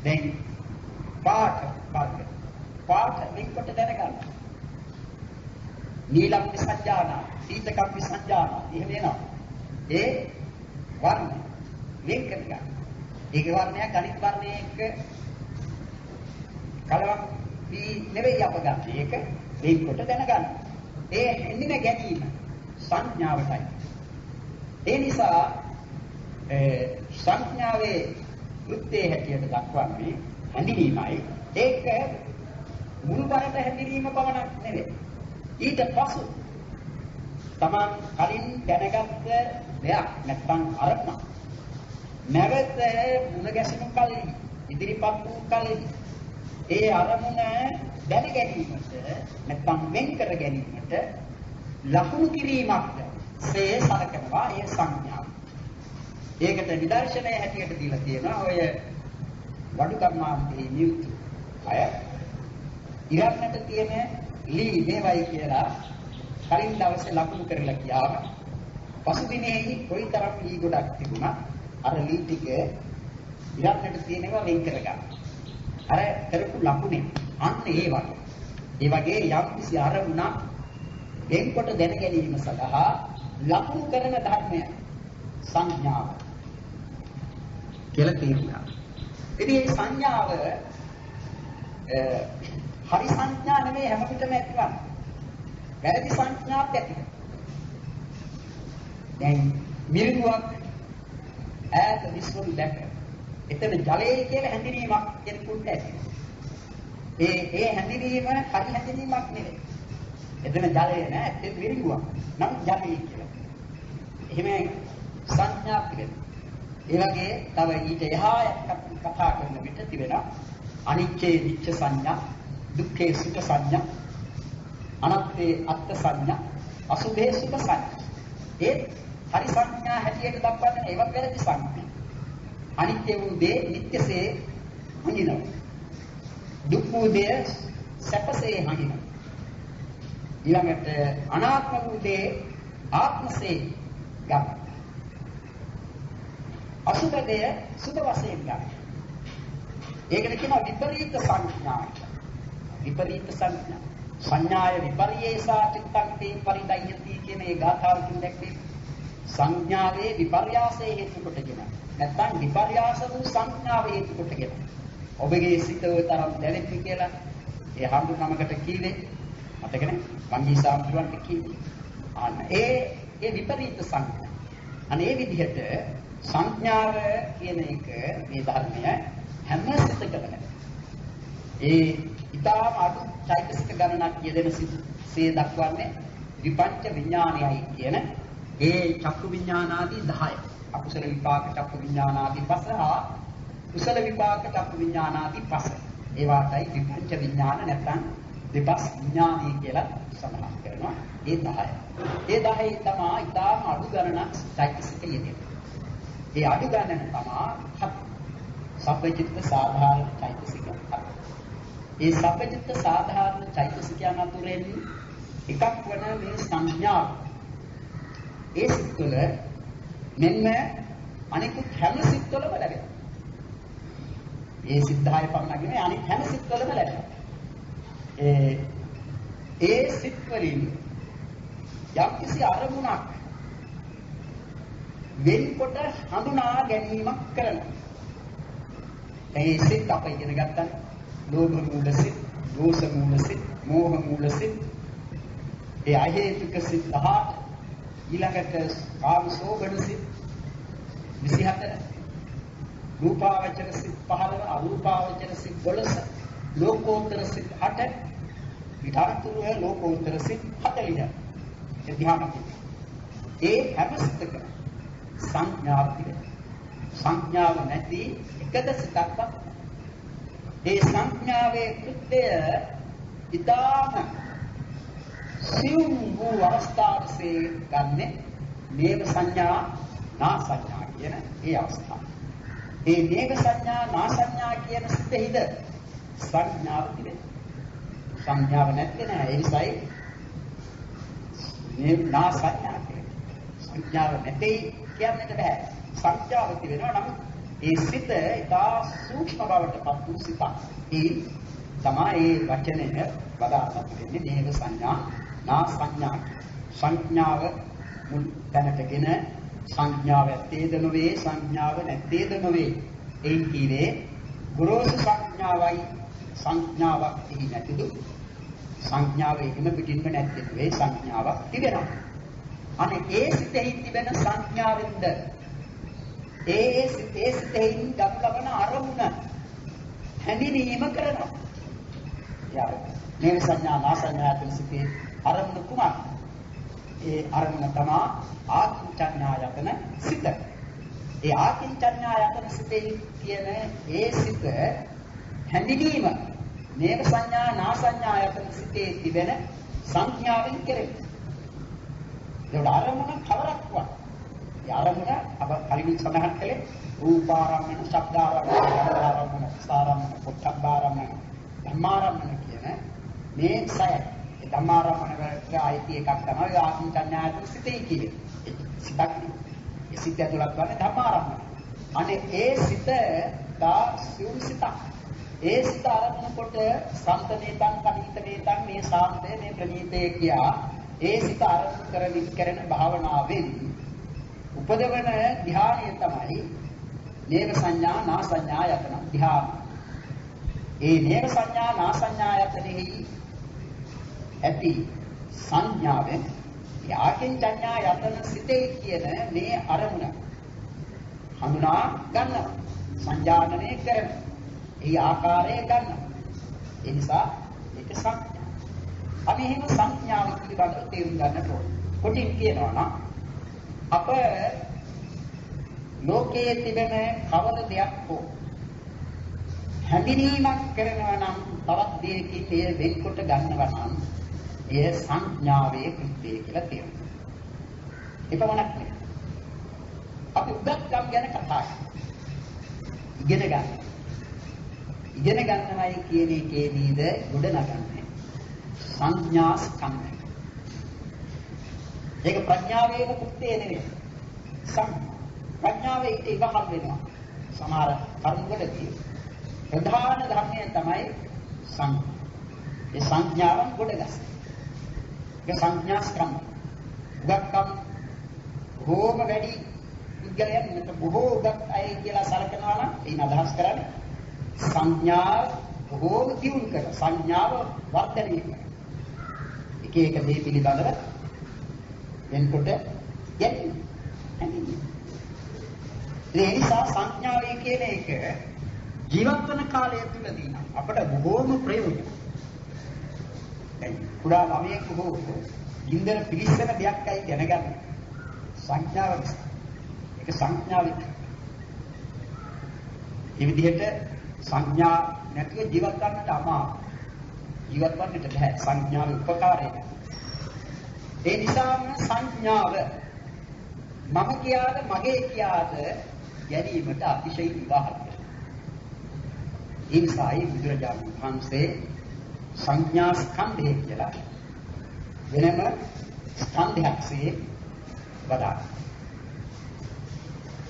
දැන් පාඨ වෙන්කොට දැනගන්න. නීලම් විසංජානා, සීතකම් විසංජානා එහෙම වෙනවා. ඒ වර්ණ වෙන් කරගන්න. ඒක වර්ණයක් අනිත් වර්ණයක කලවම් වී නෙවෙයි අප ගන්න. ඒක වෙන්කොට දැනගන්න. ඒ හැඳින ගැනීම සංඥාවටයි. ඒ නිසා සංඥාවේ වෘත්තේ හැටියට දක්වන්නේ හැඳිනීමයි. ඒක මුල්බරට හැඳිනීම පමණක් නෙවෙයි. ඊට පසු තමන් කලින් දැනගත්ත දෙයක් නැත්නම් අරමුණ නැවත මුණ ගැසෙන කල්හි ඉදිරිපත් වූ කල්හි ඒ අරමුණ දැන ගැනීමට නැත්නම් වෙන් කර ගැනීමට ලකුණු කිරීමක්ද සේ සලකනවා ඒ සංඥාව. ඒකට නිදර්ශනය හැටියට දීලා තියෙනවා ඔය වඩු කර්මාන්තයේ නියුත් අය ඉරන්නට තියෙන ලී මේවයි කියලා කලින් දවසේ ලකුණු කරලා කියාම පසුදිනේහි කොයිතරම් ලී ගොඩක් තිබුණා අර ලී ටික ඉරන්නට තියෙනවා වෙන් කරගන්න. අර කරපු ලකුණේ අන්න ඒ වගේ යම් කිසි අරමුණක් වෙන්කොට දැන ගැනීම සඳහා ලකුණු කරන ධර්මය සංඥාව කියලා කියනවා. ඉතින් මේ සංඥාව හරි සංඥා නෙමෙයි හැම පිටම ඇතිවන්නේ. වැරදි සංඥාවක් ඇති. දැන් මිරිඟුවක් ඈත විශ්වරු දැක එතන ජලයේ කියලා හැඳිනීමක් කෙනෙකුට ඇති. ඒ හැඳිනීම හරි හැඳිනීමක් නෙවෙයි. එතන ජලය නෑ ඒක මිරිඟුවක්. නම් ජලයේ කියලා. එහෙම සංඥා පිළිගන්න. ඒ වගේ තව ඊට එහා කතා කරන විට තිබෙනවා අනිච්චේ නිච්ච සංඥා, දුක්ඛේ සුඛ සංඥා, අනත්තේ අත්ථ සංඥා, අසුභේ සුභ සංඥා. ඒ හරි සංඥා හැටියට දක්වන්නේ ඒවත් වැරදි සංඥා. අනිත්‍ය වූ දේ නිට්ටසේ හඳිනවා. දුක් වූ දේ සැපසේ හඳිනවා. ඊළඟට අනාත්ම වූ දේ ආත්මසේ ගන්න. අසුභ දේ සුභ වශයෙන් ගන්න. ඒකට කියනවා විපරීත සංඥා. විපරීත සංඥා. සංඥාය විපර්යේසා චිත්තං තේ පරිදයති කියන ඒ ගාථාවකින් දැක්වේ සංඥාවේ විපර්යාසයේ හේතු කොටගෙන නැත්නම් විපර්යාස වූ සංඥාව හේතු කොටගෙන ඔබගේ සිතව තරම් දැනෙති කියලා ඒ හඳුනමකට කීවේ මතකනේ වංගී සාම්ප්‍රවන්ට කීවේ අන්න ඒ විපරීත සංඥා අනේ විදිහට සංඥාව කියන එක මේ ධර්මය හැම සිතකම ඒ ඊටාම අඩු චෛතසික ගණනක් යෙදෙන සිතේ දක්වන්නේ විපංච විඥානයයි කියන ඒ චක්කු විඥානාදී 10. අකුසල විපාක චක්කු විඥානාදී 5 හා කුසල විපාක චක්කු විඥානාදී 5. ඒ වාටයි විපංච විඥාන නැත්නම් දෙපස් විඥානී කියලා සඳහන් කරනවා. ඒ 10. ඒ 10 තමයි ඊටාම අඩු ගණනක් චෛතසික යෙදෙන්නේ. ඒ අඩු ගණන තමයි 7. සබ්බචිත්ත සාධාරණ චෛතසික 7. ඒ සබ්බචිත්ත සාධාරණ චෛතසිකයන් අතුරෙන් එකක් වන මේ සංඥාව. ඒ සිත්වල මෙන්න අනිකුත් හැම සිත්වලම ලැබෙනවා. ඒ සිත් 10 පමණක් නෙමෙයි අනිත් හැම සිත්වලම ලැබෙනවා. ඒ සිත් වලින් යම්කිසි අරමුණක් වෙන්කොට හඳුනා ගැනීමක් කරනවා. ඒ සිත් අප ඉගෙන ගත්තා. ලෝභ මූල සිත්, දෝෂ මූල සිත්, මෝහ මූල සිත්. ඒ අහේතුක සිත් 18. ඊළඟට කාම සෝබන සිත් 24. රූපාවචර සිත් 15, අරූපාවචර සිත් 12, ලෝකෝත්තර සිත් 8, විධාතුරුව ලෝකෝත්තර සිත් 40. ඒ ධ්‍යානකෙ. ඒ හැම සිතකම සංඥාව තිබෙනවා. සංඥාව නැති එකද සිතක්වත්. ඒ සංඥාවේ කෘත්‍යය ඊටාම සියුම් වූ අවස්ථාවසේ ගන්නෙ මේක සංඥා නා සංඥා කියන ඒ අවස්ථාව. ඒ මේක සංඥා නා සංඥා කියන සිතෙහිද සංඥාව තිබෙනවා. සංඥාව නැත්නම් නෑ. ඒ නිසායි මේ නා සංඥා කියන්නේ. සංඥාව නැtei කියන්නට බෑ. සංඥාව තිබෙනවා නම් ඒ සිත ඉතා සූක්ෂම බවට පත් වූ සිතක්. ඒ තමයි ඒ වචනය වදාළා තියෙන්නේ මේක සංඥා නා සංඥා. සංඥාව මුල් තැනටගෙන සංඥාව ඇත්තේද නොවේ සංඥාව නැත්තේද නොවේ. ඒ කියන්නේ ගුරුසු සංඥාවයි සංඥාවක් එහි නැතිදු සංඥාව එකම පිටින්ම නැත්තේ වේ සංඥාවක් තිබෙනවා. අනේ ඒ සිතෙහි තිබෙන සංඥාවෙන්ද ඒ සිතෙහි දක්වන අරමුණ හැඳිනීම කරනවා. යාර මේ සංඥා නා සංඥා කියන සිතේ අරමුණ කුමක්? ඒ අරමුණ තමයි ආකින්චඤ්ඤායතන සිත. ඒ ආකින්චඤ්ඤායතන සිතේ කියන ඒ සිත හැඳිනීම මේක සංඥා නා සංඥායතන සිතේ තිබෙන සංඥාවෙන් කෙරෙන්නේ. ඒකට අරමුණ කවරක්වත්. ඒ අරමුණ අප කලින් සඳහන් කළේ රූපාරම්මන, ශබ්දාරම්මන, ගන්ධාරම්මන, රසාරම්මන, පොට්ටබ්බාරම්මන, ධම්මාරම්මන කියන මේ සය. ඒ ධම්මාරම්මන වලට ආйти එකක් තමයි ආකින්චඤ්ඤායතන සිතේ කියන්නේ. සිතක්. ඒ සිත ඇතුළත් වන්නේ ධම්මාරම්මන. අනේ ඒ සිත දා සිව් සිතක්. ඒ සිත ආරම්භන කොට සම්තනේතං කනිතනේතං මේ සාන්තය මේ ප්‍රණීතය කියා ඒ සිත ආරම්භ කරන භාවනාවෙන් උපදවන ධ්‍යානය තමයි නේව සංඥා නා සංඥා යතන ධ්‍යාන. ඒ නේව සංඥා නා සංඥා යතනෙහි ඇති සංඥාවෙන් යාකින්චඤ්ඤා යතන සිතේ කියන මේ අරමුණ හඳුනා ගන්නවා. සංජානනය කරනවා. ඒ ආකාරය ගන්න. ඒ නිසා ඒක සංඥා. අපි එහෙම සංඥාව පිළිබඳව තේරුම් ගන්නට ඕන. කොටින් කියනවා නම් අප ලෝකයේ තිබෙන කවර දෙයක් හෝ හැඳිනීමක් කරනවා නම් තවත් දෙයකින් ඒ වෙන්කොට ගන්නවා නම් එය සංඥාවේ කෘත්‍යය කියලා කියනවා. එපමණක් නෙවෙයි. අපි උගත්කම් ගැන කතා ඉගෙන ගන්න. ඉගෙන ගන්නවයි කියන එකේදීද ගොඩ නගන්නේ සංඥා ස්කන්ධය. ඒක ප්‍රඥාවේම කෘත්‍යය නෙවෙයි. ප්‍රඥාව ඊට ඉවහල් වෙනවා. සමහර කර්මවලදී ප්‍රධාන ධර්මය තමයි සංඥා. ඒ සංඥාවන් ගොඩගස්. ඒ සංඥා ස්කන්ධය. උගත්කම් බොහෝම වැඩි පුද්ගලයන් මෙතන බොහෝ උගත් අය කියලා සලකනවා නම් ඒන අදහස් කරන්නේ සංඥාව බොහෝම දියුණු කර සංඥාව වර්ධනය කර එක එක දේ පිළිබඳව වෙනකොට ඒ නිසා සංඥාවේ කියන එක ජීවත් වන කාලය තුළදී අපට බොහෝම ප්‍රයෝජනයි. දැන් කුඩා ළමයෙක් හෝ ඉන්දර පිළිස්සන දෙයක් අයි දැනගන්න සංඥාව නිසා. ඒක සංඥාවක්. මේ විදිහට සංඥා නැතිව ජීවත් වන්නට අමාරුයි. ජීවත් වන්නට බෑ සංඥාවේ උපකාරය. ඒ නිසාම සංඥාව මම කියාද මගේ කියාද ගැනීමට අතිශය විවාහයි. ඒ නිසායි බුදුරජාණන් වහන්සේ සංඥා ස්කන්ධය කියලා වෙනම ස්කන්ධයක්සේ වදා.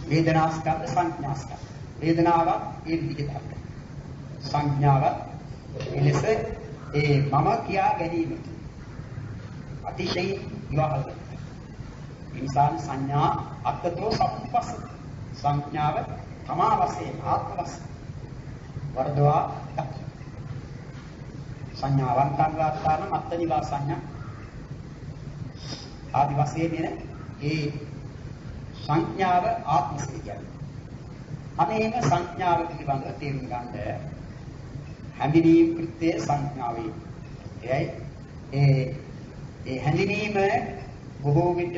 වේදනා ස්කන්ධ සංඥා ස්කන්ධ. වේදනාවක් ඒ විදිහට සංඥාවක් එලෙස ඒ මම කියා ගැනීමට අතිශය විවාහයි. ඉන්සාන සංඥා අත්තෝ සම්පස්ස සංඥාව තමා වශයෙන් ආත්ම වශයෙන් වර්ධවා දක්වයි. සංඥාවන් කාර්යතාන මත්තනිවා සංඥා ආදි වශයෙන් එන ඒ සංඥාව ආත්මසය කියන්නේ. අනේම සංඥාව පිළිබඳව තේරුම් ගන්න හැඳිනීම් කෘත්‍ය සංඥාවේ. ඒ හැඳිනීම බොහෝ විට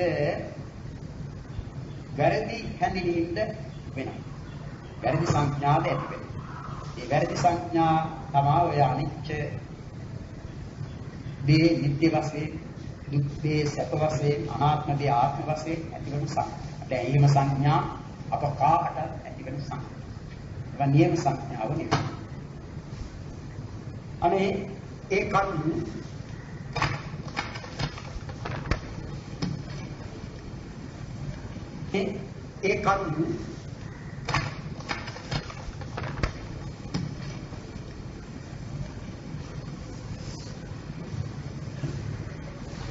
වැරදි හැඳිනීමද වෙනවා. වැරදි සංඥාද ඇති වෙනවා. ඒ වැරදි සංඥා තමයි ඔය අනිච්ච දේ නිත්‍ය වශයෙන්, දුක් දේ සැප වශයෙන්, අනාත්ම දේ ආත්ම වශයෙන් ඇතිවන සංඥා. දැන් සංඥා අප කාටත් ඇතිවන සංඥා. ඒවා නියම සංඥාව නෙවෙයි. අනේ ඒ කරුණු ඒ කරුණු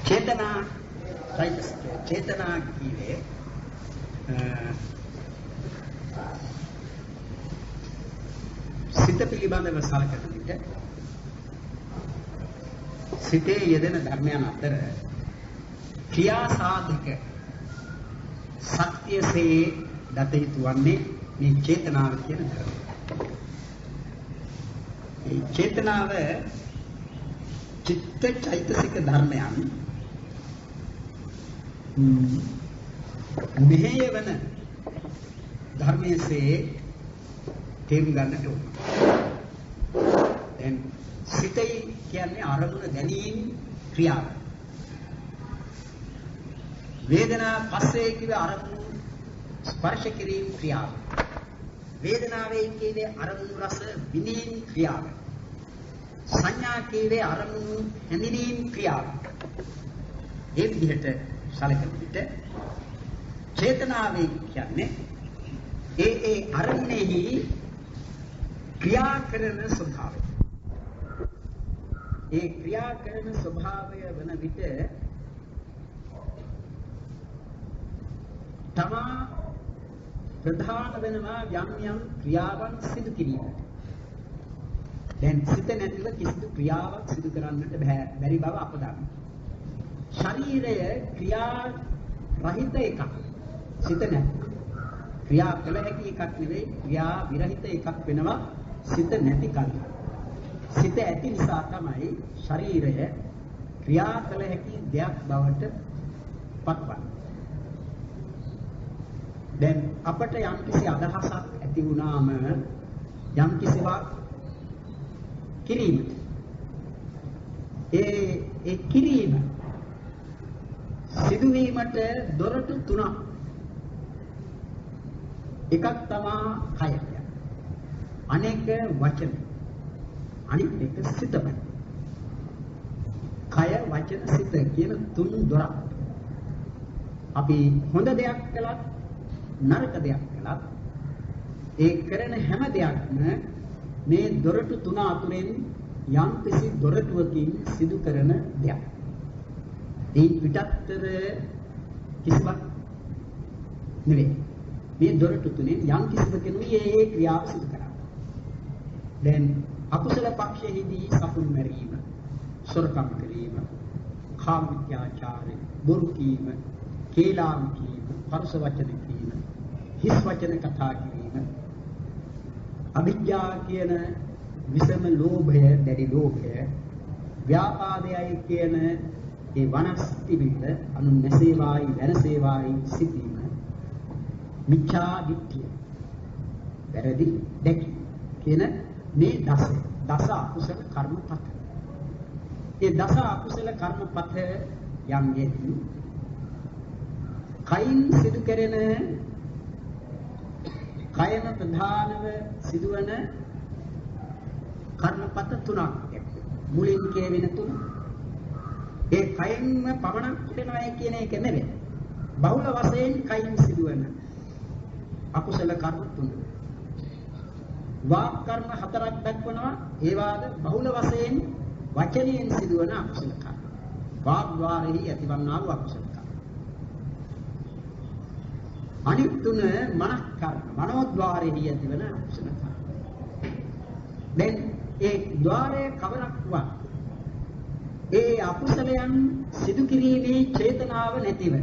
චේතනා චෛතසිකය චේතනා කීවේ සිත පිළිබඳව සලකන විට සිතේ යෙදෙන ධර්මයන් අතර ක්‍රියා සාධක සත්‍යසේ දත යුතු වන්නේ මේ චේතනාව කියන ධර්මය. මේ චේතනාව චිත්ත චෛතසික ධර්මයන් මෙහෙයවන ධර්මයේසේ තේරුම් ගන්නට ඕන. දැන් සිතයි කියන්නේ අරමුණ ගැනීම ක්‍රියාව. වේදනා පස්සේ කිව අරමුණු ස්පර්ශ කිරීම ක්‍රියාව. වේදනාවේ කියන්නේ අරමුණු රස විඳීම ක්‍රියාව. සංඥා කියන්නේ අරමුණු හැඳිනීම ක්‍රියාව. ඒ විදිහට සැලකෙන විට චේතනාවේ කියන්නේ ඒ අරමුණෙහි ක්‍රියා කරන ස්වභාවය. ඒ ක්‍රියා කරන ස්වභාවය වන විට තමා ප්‍රධාන වෙනවා යම් යම් ක්‍රියාවන් සිදු කිරීමට. දැන් සිත නැතිව කිසිදු ක්‍රියාවක් සිදු කරන්නට බැරි බව අප දන්නවා. ශරීරය ක්‍රියා රහිත එකක්. සිත නැති. ක්‍රියා කළ හැකි එකක් නෙවෙයි, ක්‍රියා විරහිත එකක් වෙනවා සිත නැති කල්හි. සිත ඇති නිසා තමයි ශරීරය ක්‍රියා කළ හැකි දෙයක් බවට පත්වන්නේ. දැන් අපට යම්කිසි අදහසක් ඇති වුණාම යම්කිසිවක් කිරීමට ඒ කිරීම සිදුවීමට දොරටු තුනක්. එකක් තමා කය. අනෙක වචන. අනිත් එක සිතයි. කය වචන සිත කියන තුන් දොරක්. අපි හොඳ දෙයක් කළත් නරක දෙයක් කළත් ඒ කරන හැම දෙයක්ම මේ දොරටු තුන අතුරෙන් යම් කිසි දොරටුවකින් සිදු කරන දෙයක්. ඒ පිටත්තර කිසිවක් නෙවෙයි. මේ දොරටු තුනෙන් යම් කිසිවකිනුයි ඒ ක්‍රියාව සිදු කරන්නේ. දැන් අකුසල පක්ෂයේදී සතුන් මැරීම, සොරකම් කිරීම, කාම මිත්‍යාචාරය, බොරු කීම, කේලාම් කීම, පරුස වචන කීම, හිස් වචන කතා කිරීම, අවිජ්ජා කියන විසම ලෝභය, දැඩි ලෝභය, ව්‍යාපාදයයි කියන ඒ වනස්තිවිත අනු නැසේවායි වෙනසේවායි සිටීම, මිච්ඡා දිට්ඨිය වැරදි දැකීම කියන මේ දස අකුසල කර්මපත. ඒ දස අකුසල කර්මපත යම්ගෙන් කයින් සිදු කෙරෙන කයන ප්‍රධානව සිදුවන කර්මපත තුනක් මුලින් කියවෙන තුන. ඒ කයින්ම පමණක් කරනවායි කියන එක නෙවෙයි. බහුල වශයෙන් කයින් සිදුවන අකුසල කර්ම තුන. වාක් කර්ම හතරක් දක්වනවා. ඒවාද බහුල වශයෙන් වචනයෙන් සිදුවන අකුසල කර්ම. වාග් ద్వාරෙහි ඇතිවන්නා වූ අකුසල කර්ම. අනිත් තුන මනස් කර්ම. මනෝද්වාරෙහි ඇතිවන අකුසල කර්ම. දැන් ඒ ద్వාරයේ කවරක් වත් ඒ අකුසලයන් සිදු කිරීමේ චේතනාව නැතිව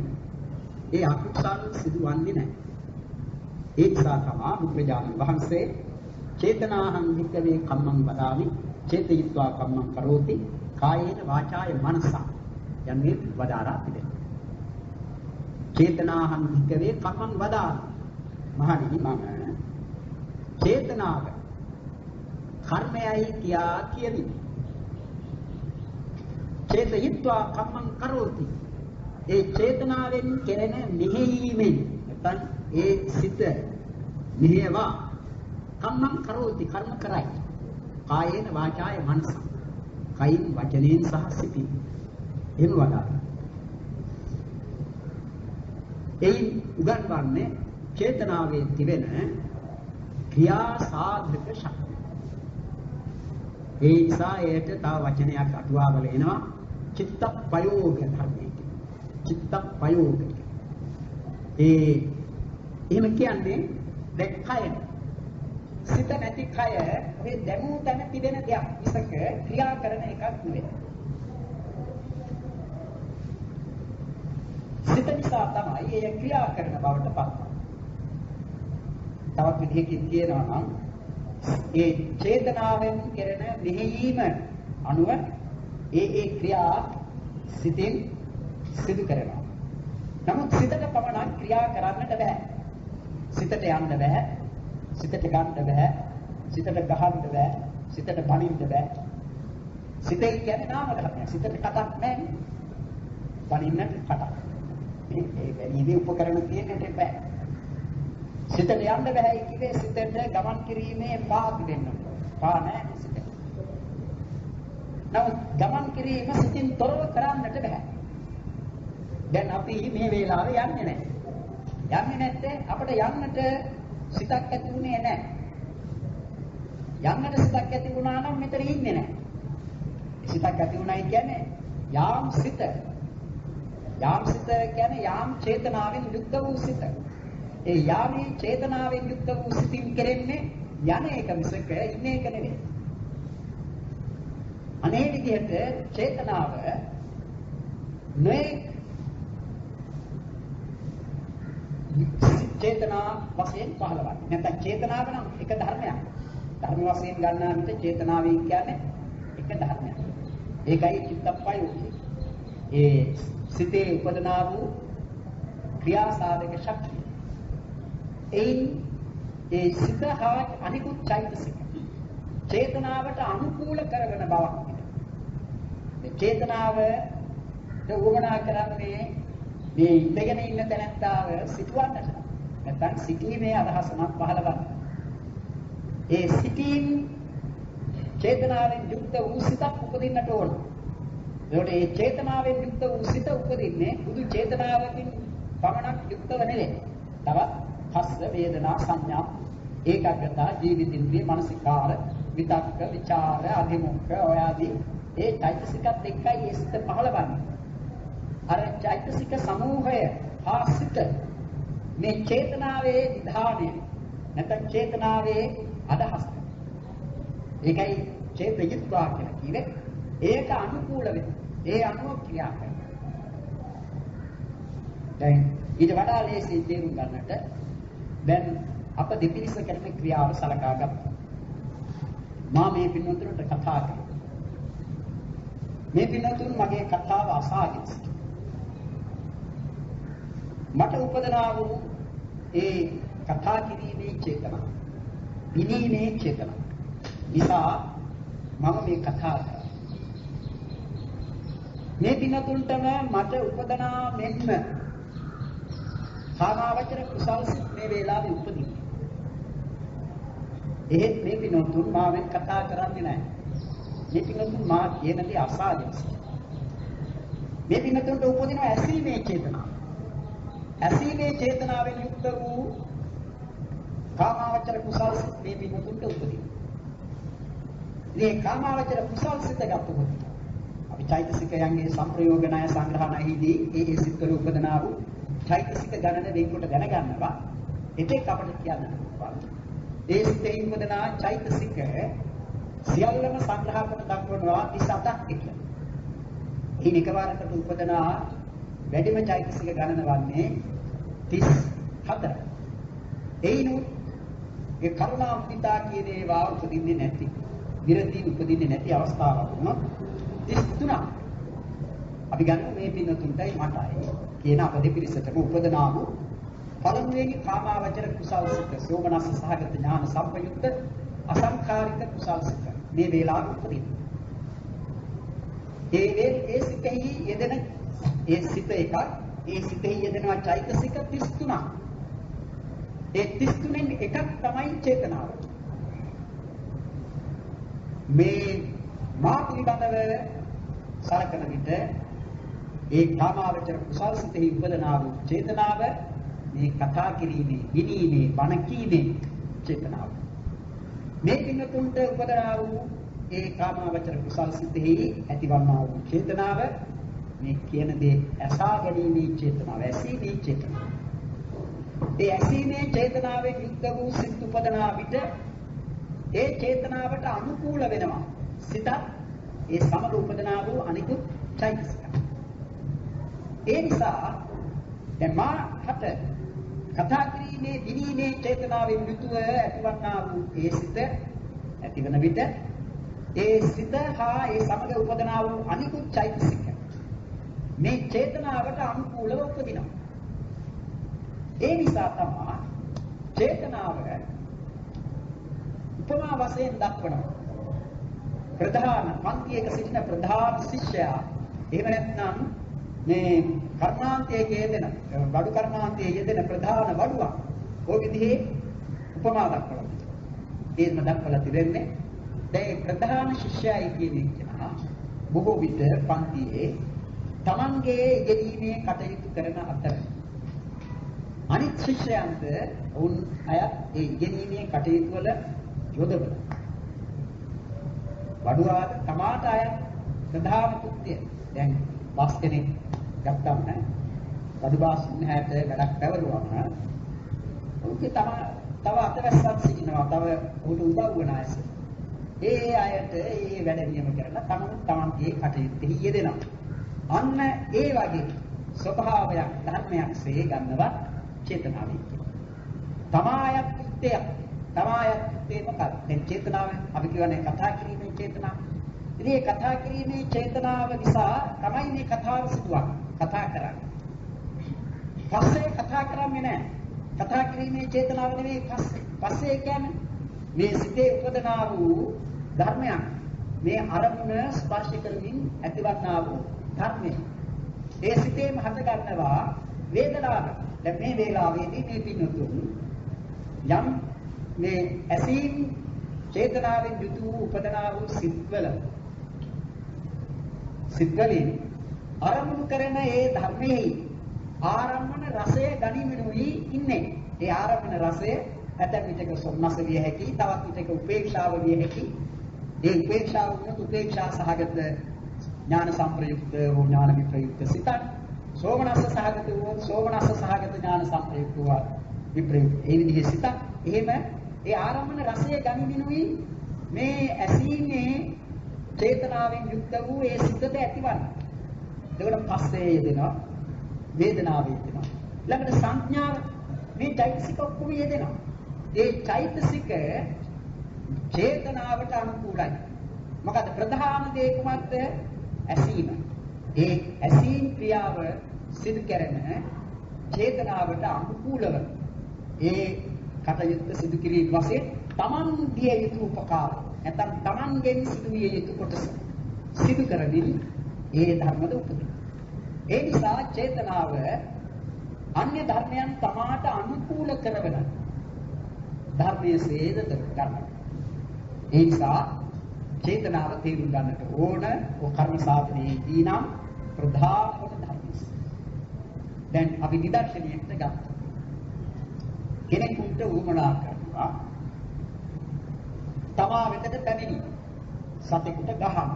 ඒ අකුසල් සිදුවන්නේ නැහැ. ඒ නිසා තමයි බුදුරජාණන් වහන්සේ චේතනාහං වික්කවේ කම්මං වදාමි චේතයිත්වා කම්මං කරෝති කායේන වාචාය මනසා යන්නේ වදාරා තිබෙනවා. චේතනාහං වික්කවේ කම්මං වදාමි. මහණෙනි මම චේතනාව කර්මයයි කියා කියමි. චේතයිත්වා කම්මං කරෝති. ඒ චේතනාවෙන් කෙරෙන මෙහෙයීමෙන් නැත්නම් ඒ සිත මෙහෙයවා කම්මං කරෝති කර්ම කරයි. කායේන වාචාය මනස. කයින් වචනයෙන් සහ සිතින්. එහෙම වදාළා. එයින් උගන්වන්නේ චේතනාවේ තිබෙන ක්‍රියා සාධක ශක්තිය. ඒ නිසා ඒට තව වචනයක් අටුවාවල එනවා චිත්ත ප්‍රයෝග ධර්මය. චිත්ත ප්‍රයෝග. එහෙම කියන්නේ දැක්කයන සිත නැති කය ඔය දැමූ තැන තිබෙන දෙයක් ඉසක ක්‍රියා කරන එකක් නෙවෙයි. සිත නිසා තමයි ඒ ක්‍රියා කරන බවට පත් වෙන්නේ. තවත් විදිහකින් කියනවා නම් ඒ චේතනාවෙන් කෙරෙන මෙහෙයීම අනුව ඒ ක්‍රියා සිතෙන් සිදු කරනවා. නමුත් සිතට පමණක් ක්‍රියා කරන්නට බෑ. සිතට යන්න බෑ. සිතට ගන්න බෑ. සිතට ගහන්න බෑ. සිතට බනින්න බෑ. සිතේ කියන්නේ නාම ධර්මයක්. සිතට කටක් නැහැ. බනින්නට කටක්. මේ බැලීමේ උපකරණ තියෙන්නට බෑ. සිතට යන්න බෑ කිව්වේ සිතට ගමන් කිරීමේ පා දෙන්න. පා නැහැ සිතට. නමුත් ගමන් කිරීම සිතින් තොරව කරන්නට බෑ. දැන් අපි මේ වේලාවේ යන්නේ නැහැ. යන්නේ නැත්නම් අපිට යන්නට සිතක් ඇති වුණේ නැහැ. යන්නට සිතක් ඇති වුණා නම් මෙතන ඉන්නේ නැහැ. සිතක් ඇති වුණයි කියන්නේ යාම් සිත. යාම් සිත කියන්නේ යාම් චේතනාවෙන් යුක්ත වූ සිත. ඒ යාමේ චේතනාවෙන් යුක්ත වූ සිතින් කෙරෙන්නේ යන එක මිසක ඉන්නේ එක නෙවෙයි. අනේ විදිහට චේතනාව නේ චේතනා වශයෙන් පහළවන්නේ. නැත්නම් චේතනාව නම් එක ධර්මයක්. ධර්ම වශයෙන් ගන්නා විට චේතනාවෙන් කියන්නේ එක ධර්මයක්. ඒකයි චිත්තප්පයෝගය. ඒ සිතේ උපදනා වූ ක්‍රියා සාධක ශක්තිය. ඒ සිත හා අනිකුත් චෛතසික චේතනාවට අනුකූල කරන බවක් තිබෙනවා. චේතනාවට උවමනා කරන්නේ මේ ඉඳගෙන ඉන්න තැනත්තාව සිටවන්නට. නැත්නම් සිටීමේ අදහසක් පහළවන්න. ඒ සිටීම චේතනාවෙන් යුක්ත වූ සිතක් උපදින්නට ඕන. ඒකට ඒ චේතනාවෙන් යුක්ත වූ සිත උපදින්නේ බුදු චේතනාවකින් පමණක් යුක්තව නෙවෙයි. තවත් හස්ස වේදනා සංඥා ඒකාග්‍රතා ජීවිතින්ද්‍රිය මානසිකාර විතක්ක විචාර අධිමුඛ ඔය ආදී ඒ චෛතසිකත් එක්කයි ඒ සිත පහළවන්නේ. අර චෛතසික සමූහය හා සිත මේ චේතනාවේ විධානය නැත්නම් චේතනාවේ අදහස. ඒකයි චේතයිත්වා කියලා කිව්වේ. ඒක අනුකූල වෙන. ඒ අනුව ක්‍රියා කරනවා. දැන් ඊට වඩා ලේසි තේරුම් ගන්නට දැන් අප දෙපිරිස කරන ක්‍රියාව සලකා ගත්තා. මා මේ පින්වතුන්ට කතා කළා. මේ පින්වතුන් මගේ කතාව අසාගෙන සිටියා. මට උපදනා වූ ඒ කතා කිරීමේ චේතනාව, විනීමේ චේතනාව නිසා මම මේ කතා කරා. මේ පින්වතුන්ටම මට උපදනා මෙන්න කාමාවචර කුසල් සිත් මේ වේලාවේ උපදිනවා. එහෙත් මේ පින්වතුන් මාවෙන් කතා කරන්නේ නැහැ. මේ පින්වතුන් මා කියන දේ අසාගෙන සිටිනවා. මේ පින්වතුන්ට උපදින ඇසීමේ චේතනාව. ඇසීමේ චේතනාවෙන් යුක්ත වූ කාමාවචර කුසල් සිත් මේ පින්වතුන්ට උපදිනවා. මේ කාමාවචර කුසල් සිත් ගන්නකොට අපි චෛතසිකයන්ගේ සංප්‍රයෝග ණය සංග්‍රහණයේදී ඒ සිත්වල උපදනා වූ චෛතසික ගණන වෙන්කොට දැනගන්නවා. ඒකේ අපිට කියන්න පුළුවන්. ඒ සිතේ උපදනා චෛතසික සියල්ලම සංග්‍රහ කරන දක්වනවා 37ක් කියලා. මේ එකවරකට උපදනා වැඩිම චෛතසික ගණන වන්නේ 34. එයිනුත් ඒ කරුණා මුදිතා කියන ඒවා උපදින්නේ නැති. විරදී උපදින්නේ නැති අවස්ථාවක් වුණා 33ක්. අපි ගන්න මේ පින්නතුන්ටයි මටයි කියන අප දෙපිරිසටම උපදනා වූ පළමුවෙනි කාමාවචර කුසල් සිත සෝමනස්ස සහගත ඥාන සම්පයුක්ත අසංඛාරික කුසල් සිත මේ වේලාවේ උපදිනවා. ඒ සිතෙහි යෙදෙන ඒ සිත එකක්, ඒ සිතෙහි යෙදෙනවා චෛතසික 33ක්. ඒ 33න් එකක් තමයි චේතනාව. මේ මා පිළිබඳව සලකන විට ඒ කාමාවචර කුසල් සිතෙහි උපදනා වූ චේතනාව මේ කතා කිරීමේ, විනීමේ, බණ කීමේ චේතනාව. මේ පින්තුන්ට උපදනා වූ ඒ කාමාවචර කුසල් සිතෙහි ඇතිවන්නා වූ චේතනාව මේ කියන දේ ඇසා ගැනීමේ චේතනාව, ඇසීමේ චේතනාව. ඒ ඇසීමේ චේතනාවෙන් යුක්ත වූ සිත් උපදනා විට ඒ චේතනාවට අනුකූල වෙනවා. සිතත් ඒ සමග උපදනා වූ අනිකුත් චෛතසික. ඒ නිසා දැන් මාකට කතා කිරීමේ විනීමේ චේතනාවෙන් යුතුව ඇතිවන්නා වූ ඒ සිත ඇතිවන විට ඒ සිත හා ඒ සමග උපදනා වූ අනිකුත් චෛතසික මේ චේතනාවට අනුකූලව උපදිනවා. ඒ නිසා තමයි චේතනාව උපමා වශයෙන් දක්වනවා. ප්‍රධාන පන්තියක සිටින ප්‍රධාන ශිෂ්‍යයා එහෙම නැත්නම් මේ කර්මාන්තයේ යෙදෙන බඩු කර්මාන්තයේ යෙදෙන ප්‍රධාන වඩුවක් ඔය විදිහේ උපමා දක්වනවා. ඒකම දක්වලා තිබෙන්නේ දැන් ප්‍රධාන ශිෂ්‍යයා කියන බොහෝ විට පන්තියේ තමන්ගේ ඉගෙනීමේ කටයුතු කරන අතර අනිත් ශිෂ්‍යයන්ද වුන් අය ඒ ඉගෙනීමේ කටයුතු වල යොදවන වඩුවාද තමාට අය ප්‍රධාන කෘත්‍යය. දැන් බස් කෙනෙක් ගත්තම වඩු බස් නැහැට වැඩක් පැවරුවම ඔහුගේ තව අතවැස්සක් සිටිනවා. තව ඔහුට උදව් වන අය. ඒ අයට ඒ වැඩ නියම කරලා තමන්ගේ කටයුත්තේ යෙදෙනවා. අන්න ඒ වගේ ස්වභාවයක් ධර්මයක් සේ ගන්නවා චේතනාවෙන්. තමායත් කෘත්‍යයක්. තමායත් කෘත්‍යය මොකක්ද? දැන් චේතනාව අපි කියන්නේ කතා කිරීමේ චේතනාව. ඉතින් මේ කතා කිරීමේ චේතනාව නිසා තමයි මේ කතාව සිදුවන්නේ. කතා කරන්නේ. පස්සේ කතා කරන්නේ නැහැ. කතා කිරීමේ චේතනාව නෙවෙයි පස්සේ. පස්සේ කියන්නේ මේ සිතේ උපදනා වූ ධර්මයක්. මේ අරමුණ ස්පර්ශ කරමින් ඇතිවන්නා වූ ධර්මය. ඒ සිතේම හට ගන්නවා වේදනාව. දැන් මේ වේලාවේදී මේ පින්නතුන් යම් මේ ඇසීම් චේතනාවෙන් යුතු උපදනා වූ සිත්වලින් අරමුණු කරන ඒ ධර්මයේ ආරම්මන රසය ගනිමිනුයි ඉන්නේ. ඒ ආරම්මන රසය ඇතැම් විටක සොම්නස විය හැකි, තවත් විටක උපේක්ෂාව විය හැකි. ඒ උපේක්ෂාව වුණත් උපේක්ෂා සහගත ඥාන සංප්‍රයුක්ත හෝ ඥාන විප්‍රයුක්ත සිතක්. සෝමනස්ස සහගත වූ සෝමනස්ස සහගත ඥාන සංප්‍රයුක්ත වූ විප්‍රයුක්ත. ඒ විදිහේ සිතක්. එහෙම ඒ ආරම්මන රසය ගනිමිනුයි මේ ඇසීමේ චේතනාවෙන් යුක්ත වූ ඒ සිතට ඇතිවන්නේ. ඒකට පස්සේ යෙදෙනවා වේදනාව යෙදෙනවා. ළඟට සංඥාව මේ චෛතසික ඔක්කොම යෙදෙනවා. ඒ චෛතසික චේතනාවට අනුකූලයි. මොකද ප්‍රධාන දේ කුමක්ද? ඇසීම. ඒ ඇසීම් ක්‍රියාව සිදු කරන චේතනාවට අනුකූලව ඒ කටයුත්ත සිදු කිරීම වශයෙන් තමන් දිය යුතු උපකාර නැත්නම් තමන්ගෙන් සිදු විය යුතු කොටස සිදු කරමින් ඒ ධර්මද උපදින. ඒ නිසා චේතනාව අන්‍ය ධර්මයන් තමාට අනුකූල කරවන ධර්මයේ සේද කරන. ඒ නිසා චේතනාව තේරුම් ගන්නට ඕන ඔය කර්ම සාධනයේදී නම් ප්‍රධාන කොට ධර්මයි. දැන් අපි නිදර්ශනයකට ගත්තා. කෙනෙකුට උවමනා කරනවා තමා වෙතට පැමිණි සතෙකුට ගහන්න.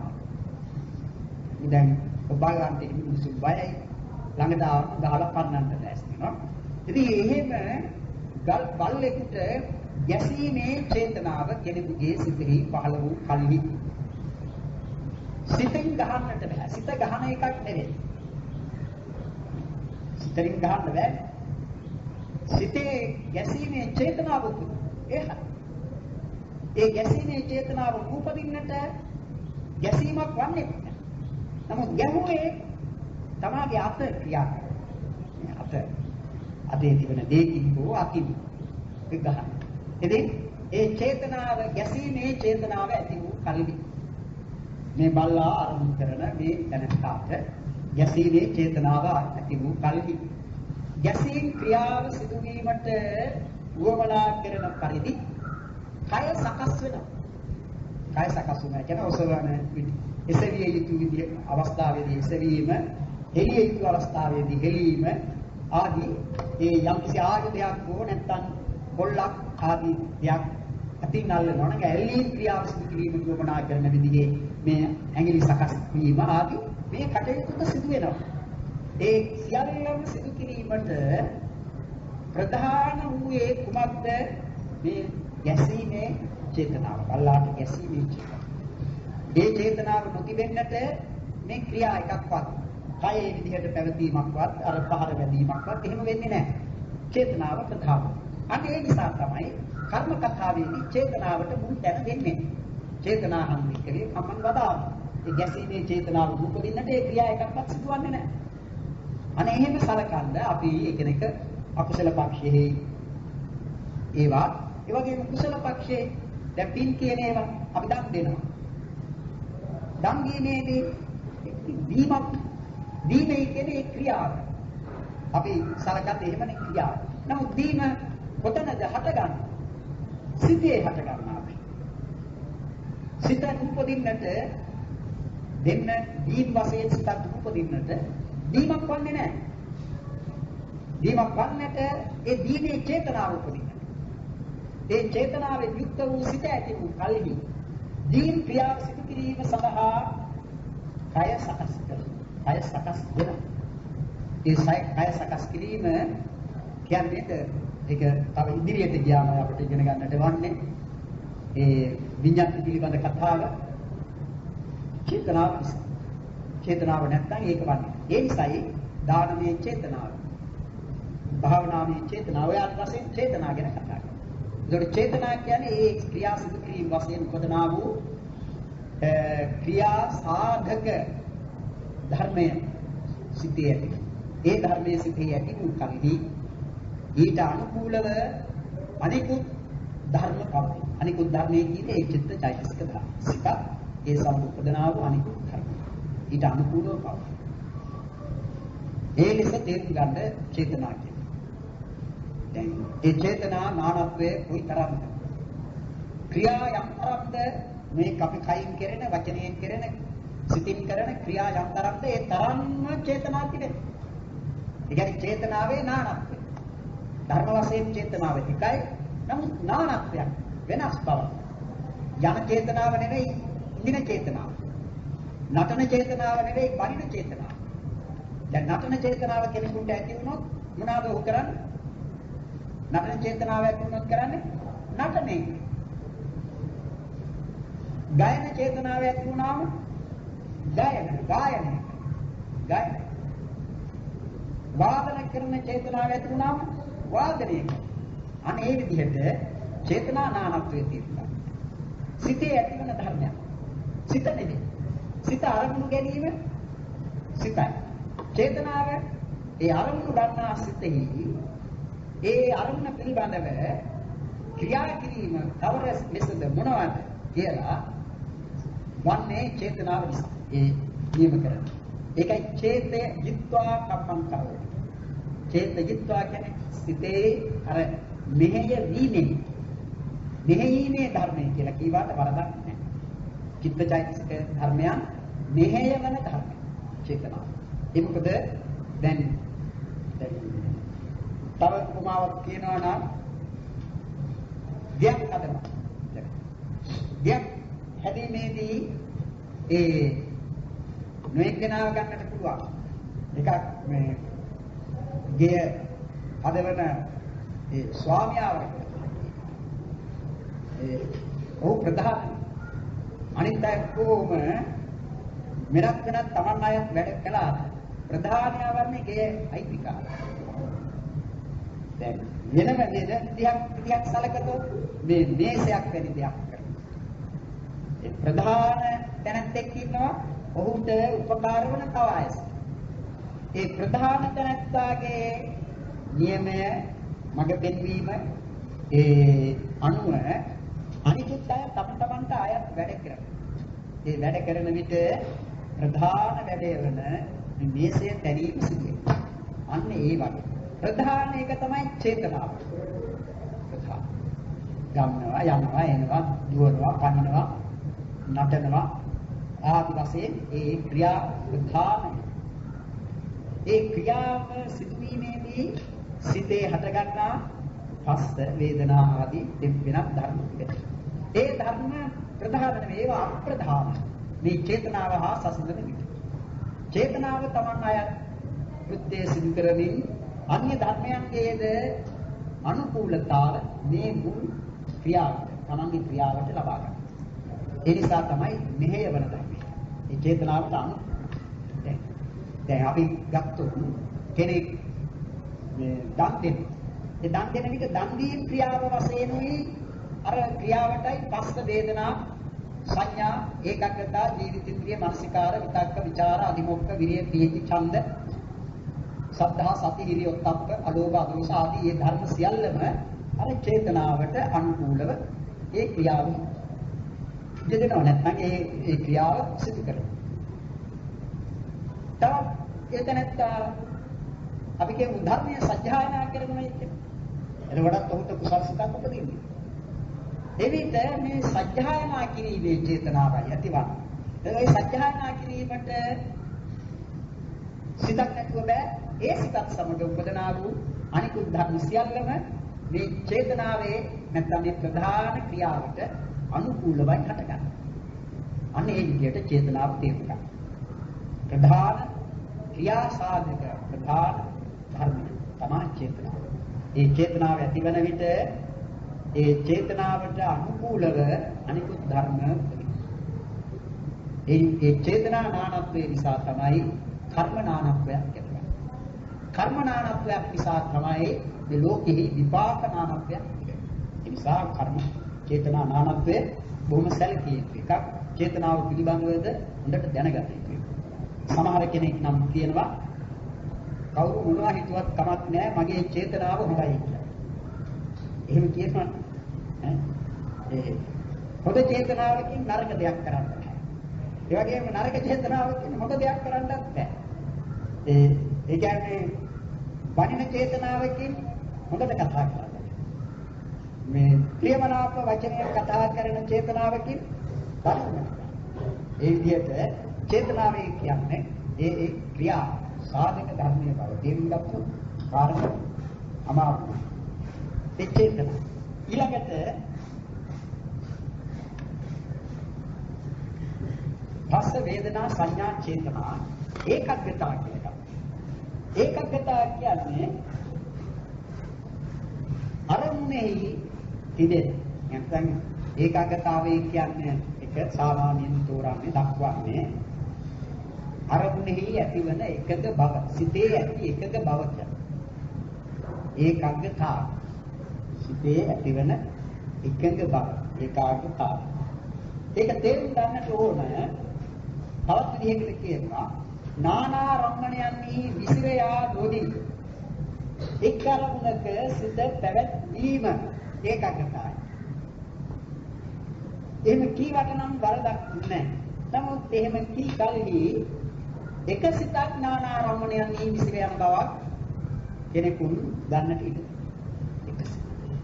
දැන් බලන්න මිනිස්සු බයයි ළඟට ආවම ගහලා පන්නන්නට දැස්තිනවා. ඉතින් එහෙම බල්ලෙකුට ගැසීමේ චේතනාව කෙනෙකුගේ සිතෙහි පහළ වූ කල්හි සිතෙන් ගහන්නට බෑ. සිත ගහන එකක් නෙවෙයි. සිතෙන් ගහන්න බෑ. සිතේ ගැසීමේ චේතනාව ඒ ගැසීමේ චේතනාව උපදින්නට ගැසීමක් වන්නේ නැහැ. නමුත් ගැහුවේ තමාගේ අත ක්‍රියා කරනවා. අතේ තිබෙන දෙකින් හෝ අකින් ගහන. ඉතින් ඒ චේතනාව ගැසීමේ චේතනාව ඇති වූ කල්හි මේ බල්ලා ආරම්භ කරන මේ දැනට ගැසීමේ චේතනාව ඇති වූ කල්හි ගැසීම් ක්‍රියාව සිදු වීමට උවමනා කරන පරිදි කය සකස් වෙනවා. කය සකස් වෙනවා කියන්නේ ඔසවන එසවිය යුතු විදිහ අවස්ථාවේදී එසවීම, හෙළිය යුතු අවස්ථාවේදී හෙළීම ආදී ඒ යම්කිසි ආයුධයක් හෝ නැත්නම් පොල්ලක් ආදී දෙයක් අතින් අල්ලනවා නම් ඇල්ලීම් ක්‍රියාව සිදු කිරීමට උවමනා කරන විදිහේ මේ ඇඟිලි සකස් වීම ආදී මේ කටයුතු සිදු වෙනවා. ඒ සියල්ලම සිදු කිරීමට ප්‍රධාන වූයේ කුමක්ද? මේ ගැසීමේ චේතනාව. බල්ලාට ගැසීමේ චේතනාව. ඒ චේතනාව නොතිබෙන්නට මේ ක්‍රියා එකක්වත් කයේ විදිහට පැවතීමක්වත් අර පහර වැදීමක්වත් එහෙම වෙන්නේ නැහැ. චේතනාව ප්‍රධාන. අන්න ඒ නිසා තමයි කර්ම කතාවේදී චේතනාවට මුල් තැන දෙන්නේ. චේතනාහං වික්කවේ කම්මං වදාමි. ඒ ගැසීමේ චේතනාව උපදින්නට ඒ ක්‍රියා එකක්වත් සිදුවන්නේ නැහැ. අනේ එහෙම සලකන්න අපි එකිනෙක අකුසල පක්ෂයේ ඒවා ඒ වගේම කුසල පක්ෂයේ දැන් පින් කියන ඒවා අපි දන් දෙනවා. දන් දීමේදී දීමේ කියන්නේ ක්‍රියාව. අපි සලකන්නේ එහෙමනේ ක්‍රියාව. නමුත් දීම කොතනද හටගන්නේ? සිතේ හටගන්නා අපි. සිත උපදින්නට දෙන්න දීම් වශයෙන් සිතත් උපදින්නට දීමක් වන්නේ නැහැ. දීමක් වන්නට ඒ දීමේ චේතනාව උපදින්න. ඒ චේතනාවේ යුක්ත වූ සිත ඇති වූ කල්හි දීම් ක්‍රියාව සිදු කිරීම සඳහා කය සකස් කරනවා. කය සකස් වෙනවා. ඒ කය සකස් කිරීම කියන්නේ ඒක තව ඉදිරියට ගියාම අපිට ඉගෙන ගන්නට වන්නේ ඒ විඤ්ඤාණ පිළිබඳ කතාව චේතනාව නිසා. චේතනාව නැත්නම් ඒක වන්නේ. ඒ නිසායි දානමය චේතනාව, භාවනාමය චේතනාව යාත් වශයෙන් චේතනා ගැන කතා කරනවා. ඒකට චේතනා කියන්නේ ඒ ක්‍රියා සිදු කිරීම වශයෙන් උපදනා වූ ක්‍රියා සාධක ධර්මය සිටේ ඇති. ඒ ධර්මයේ සිටේ ඇති වූ කල්හි ඊට අනුකූලව අනිකුත් ධර්ම පවතී. අනිකුත් ධර්මයේ කියන්නේ ඒ චිත්ත චෛතසික ධර්ම. සිත ඒ සම්පූර්ණා වූ අනිකුත් ධර්ම. ඊට අනුකූලව පවතී. ඒ ලෙස තේරුම් ගන්න චේතනා කියන්නේ. දැන් ඒ චේතනා නානත්වයේ කොයි තරම්ද? ක්‍රියා යම් තරම්ද මේ අපි කයින් කරන, වචනයෙන් කරන, සිතින් කරන ක්‍රියා යම් තරම්ද ඒ තරම්ම චේතනා තිබෙනවා. ඒ කියන්නේ චේතනාවේ නානත්වය. ධර්ම වශයෙන් චේතනාව එකයි. නමුත් නානත්වයක් වෙනස් බව. යන චේතනාව නෙවෙයි ඉන්දින චේතනාව. නටන චේතනාව නෙවෙයි බලින චේතනාව. දැන් නටන චේතනාව කෙනෙකුට ඇති වුණොත් මොනවාද ඔහු කරන්නේ? නටන චේතනාව ඇති වුණොත් කරන්නේ නටනේ. ගායන චේතනාව ඇති වුණාම ගායන. වාදන කරන චේතනාව ඇති වුණාම වාදනය කරනවා. අනේ විදිහට චේතනා නානත්වයේ තියෙනවා. සිතේ ඇතිවන ධර්මයක්. සිත නෙමෙයි. සිත අරමුණු ගැනීම සිතයි. චේතනාව ඒ අරමුණු ගන්නා සිතෙහි ඒ අරමුණ පිළිබඳව ක්‍රියා කිරීම කවර ලෙසද මොනවද කියලා වන්නේ චේතනාව නිසා. ඒ නියම කරන්නේ. ඒකයි චේතේ යිත්වා කම්මං කරෝ. චේත යිත්වා කියන්නේ සිතේ අර මෙහෙය වීමෙන් මෙහෙයීමේ ධර්මය කියලා කීවාට වරදක් නැහැ. චිත්තචෛතසික ධර්මයන් මෙහෙයවන ධර්ම චේතනාව. ඒ මොකද දැන් තව උපමාවක් කියනවා නම් ගයක් හදනවා. ගයක් හැදීමේදී ඒ නොඑක් දෙනාව ගන්නට පුළුවන්. එකක් මේ ගේ හදවන ඒ ස්වාමියාවර ඔහු ප්‍රධාන අනිත් අය කොහොම මෙරක් වෙනත් Taman අය වැඩ කළා ප්‍රධානයා වන්නේ ගේ අයිතිකාරය. දැන් වෙනම විදියක් සලකතොත් මේ මේසයක් වැනි දෙයක් කරනවා. ඒ ප්‍රධාන තැනැත්තෙක් ඉන්නවා ඔහුට උපකාර වන තව අය. ඒ ප්‍රධාන තැනැත්තාගේ නියමය මඟ පෙන්වීම ඒ අනුව අනිකුත් අය තමන්ට ආයත් වැඩ කරනවා. ඒ වැඩ කරන විට ප්‍රධාන වැඩේ වන මේසය තැනීම සිදු වෙනවා. අන්න ඒ වගේ. ප්‍රධාන එක තමයි චේතනාව. ප්‍රධාන. ගමනවා යනවා එනවා දුවනවා පනිනවා නටනවා ආදි වශයෙන් ඒ ක්‍රියා ප්‍රධානයි. ඒ ක්‍රියාව සිදුවීමේදී සිතේ හටගන්නා පස්ස වේදනා ආදී වෙනත් ධර්ම ටික. ඒ ධර්ම ප්‍රධාන නෙවෙයි ඒවා අප්‍රධාන. මේ චේතනාව හා සසඳන විට. චේතනාව තමන් අයත් කෘත්‍ය සිදු කරමින් අන්‍ය ධර්මයන්ගේද අනුකූලතාව මේ මුල් ක්‍රියාවට තමන්ගේ ක්‍රියාවට ලබා ගන්න. ඒ නිසා තමයි මෙහෙයවන ධර්මය. මේ චේතනාවට අනුකූල. දැන් අපි ගත්තොත් කෙනෙක් මේ දන් දෙන. ඒ දන් දෙන විට දන් දීම් ක්‍රියාව වශයෙන් උයි අර ක්‍රියාවටයි පස්ස වේදනා සංඥා ඒකග්ගතා ජීවිතින්ද්‍රිය මානසිකාර විතක්ක විචාර අධිමොක්ඛ විරිය ප්‍රීති ඡන්ද සද්ධා සති හිරිය ඔත්තප්ප අලෝභ අදෝස ආදී මේ ධර්ම සියල්ලම අර චේතනාවට අනුකූලව ඒ ක්‍රියාව දෙදෙනවා නැත්නම් ඒ ක්‍රියාව සිදු කරනවා. තවත් එතනත් අපි කියමු ධර්මයේ සත්‍යයනා කරනවා කියන්නේ. එතකොටත් ඔහුට කුසල සිතක් උපදින්නේ. එවිට මේ සත්‍යයනා කිරීමේ චේතනාවයි ඇතිවන්නේ. ඒ සත්‍යයනා කිරීමට සිතක් නැතුව බෑ. ඒ සිතත් සමග උපදනා වූ අනිකුත් ධර්ම සියල්ලම මේ චේතනාවේ නැත්නම් මේ ප්‍රධාන ක්‍රියාවට අනුකූලවයි හටගන්නේ. අන්න ඒ විදිහට චේතනාව තේරුම් ගන්න. ප්‍රධාන ක්‍රියා සාධක ප්‍රධාන ධර්ම තමයි චේතනාව. ඒ චේතනාව ඇතිවන විට ඒ චේතනාවට අනුකූලව අනිකුත් ධර්ම ඒ චේතනා නානත්වයේ නිසා තමයි කර්ම නානත්වයක් ඇතිවෙන්නේ. කර්ම නානත්වයක් නිසා තමයි මේ ලෝකෙහි විපාක නානත්වයක් ඇතිවෙන්නේ. ඒ නිසා කර්ම චේතනා නානත්වය බොහොම සැලකිය යුතු එකක්. චේතනාව පිළිබඳවද හොඳට දැනගත යුතුයි. සමහර කෙනෙක් නම් කියනවා කවුරු මොනවා හිතුවත් කමක් නැහැ මගේ චේතනාව හොඳයි කියලා. එහෙම කියනවා ඒ හොඳ චේතනාවකින් නරක දෙයක් කරන්න බෑ. ඒ වගේම නරක චේතනාවකින් හොඳ දෙයක් කරන්නත් බෑ. ඒ කියන්නේ වටින චේතනාවකින් හොඳට කතා කරන්න. මේ ප්‍රියමනාප වචනයෙන් කතා කරන චේතනාවකින් බලන්න. ඒ විදිහට චේතනාවේ කියන්නේ ඒ ක්‍රියා සාධක ධර්මයේ බව තේරුම් ගත්තොත් කාර්ය අමාරුයි. ඒ චේතන ඊළඟට පස්ස වේදනා සංඥා චේතනා ඒකග්ගතා කියන එක. ඒකග්ගතා කියන්නේ අරමුණෙහි තිබෙන නැත්නම් ඒකාග්‍රතාවය කියන්නේ එක සාමාන්‍යයෙන් තෝරන්නේ දක්වන්නේ අරමුණෙහි ඇතිවන එකද බව සිතේ ඇති එකද බව ඒකාග්‍රතාව. සිතේ ඇතිවන එකඟ බව ඒකාග්‍රතාව. ඒක තේරුම් ගන්නට ඕන තවත් විදිහකට කියනවා නානා රම්මණයන්හි විසිර යා නොදී එක් අරමුණක සිත පැවැත්වීම ඒකාග්‍රතාවයි. එහෙම කීවට නම් වරදක් නැහැ. නමුත් එහෙම කී කල්හි එක සිතක් නානා රම්මණයන්හි විසිර යන බවක් කෙනෙකුන් ගන්නට ඉඩ.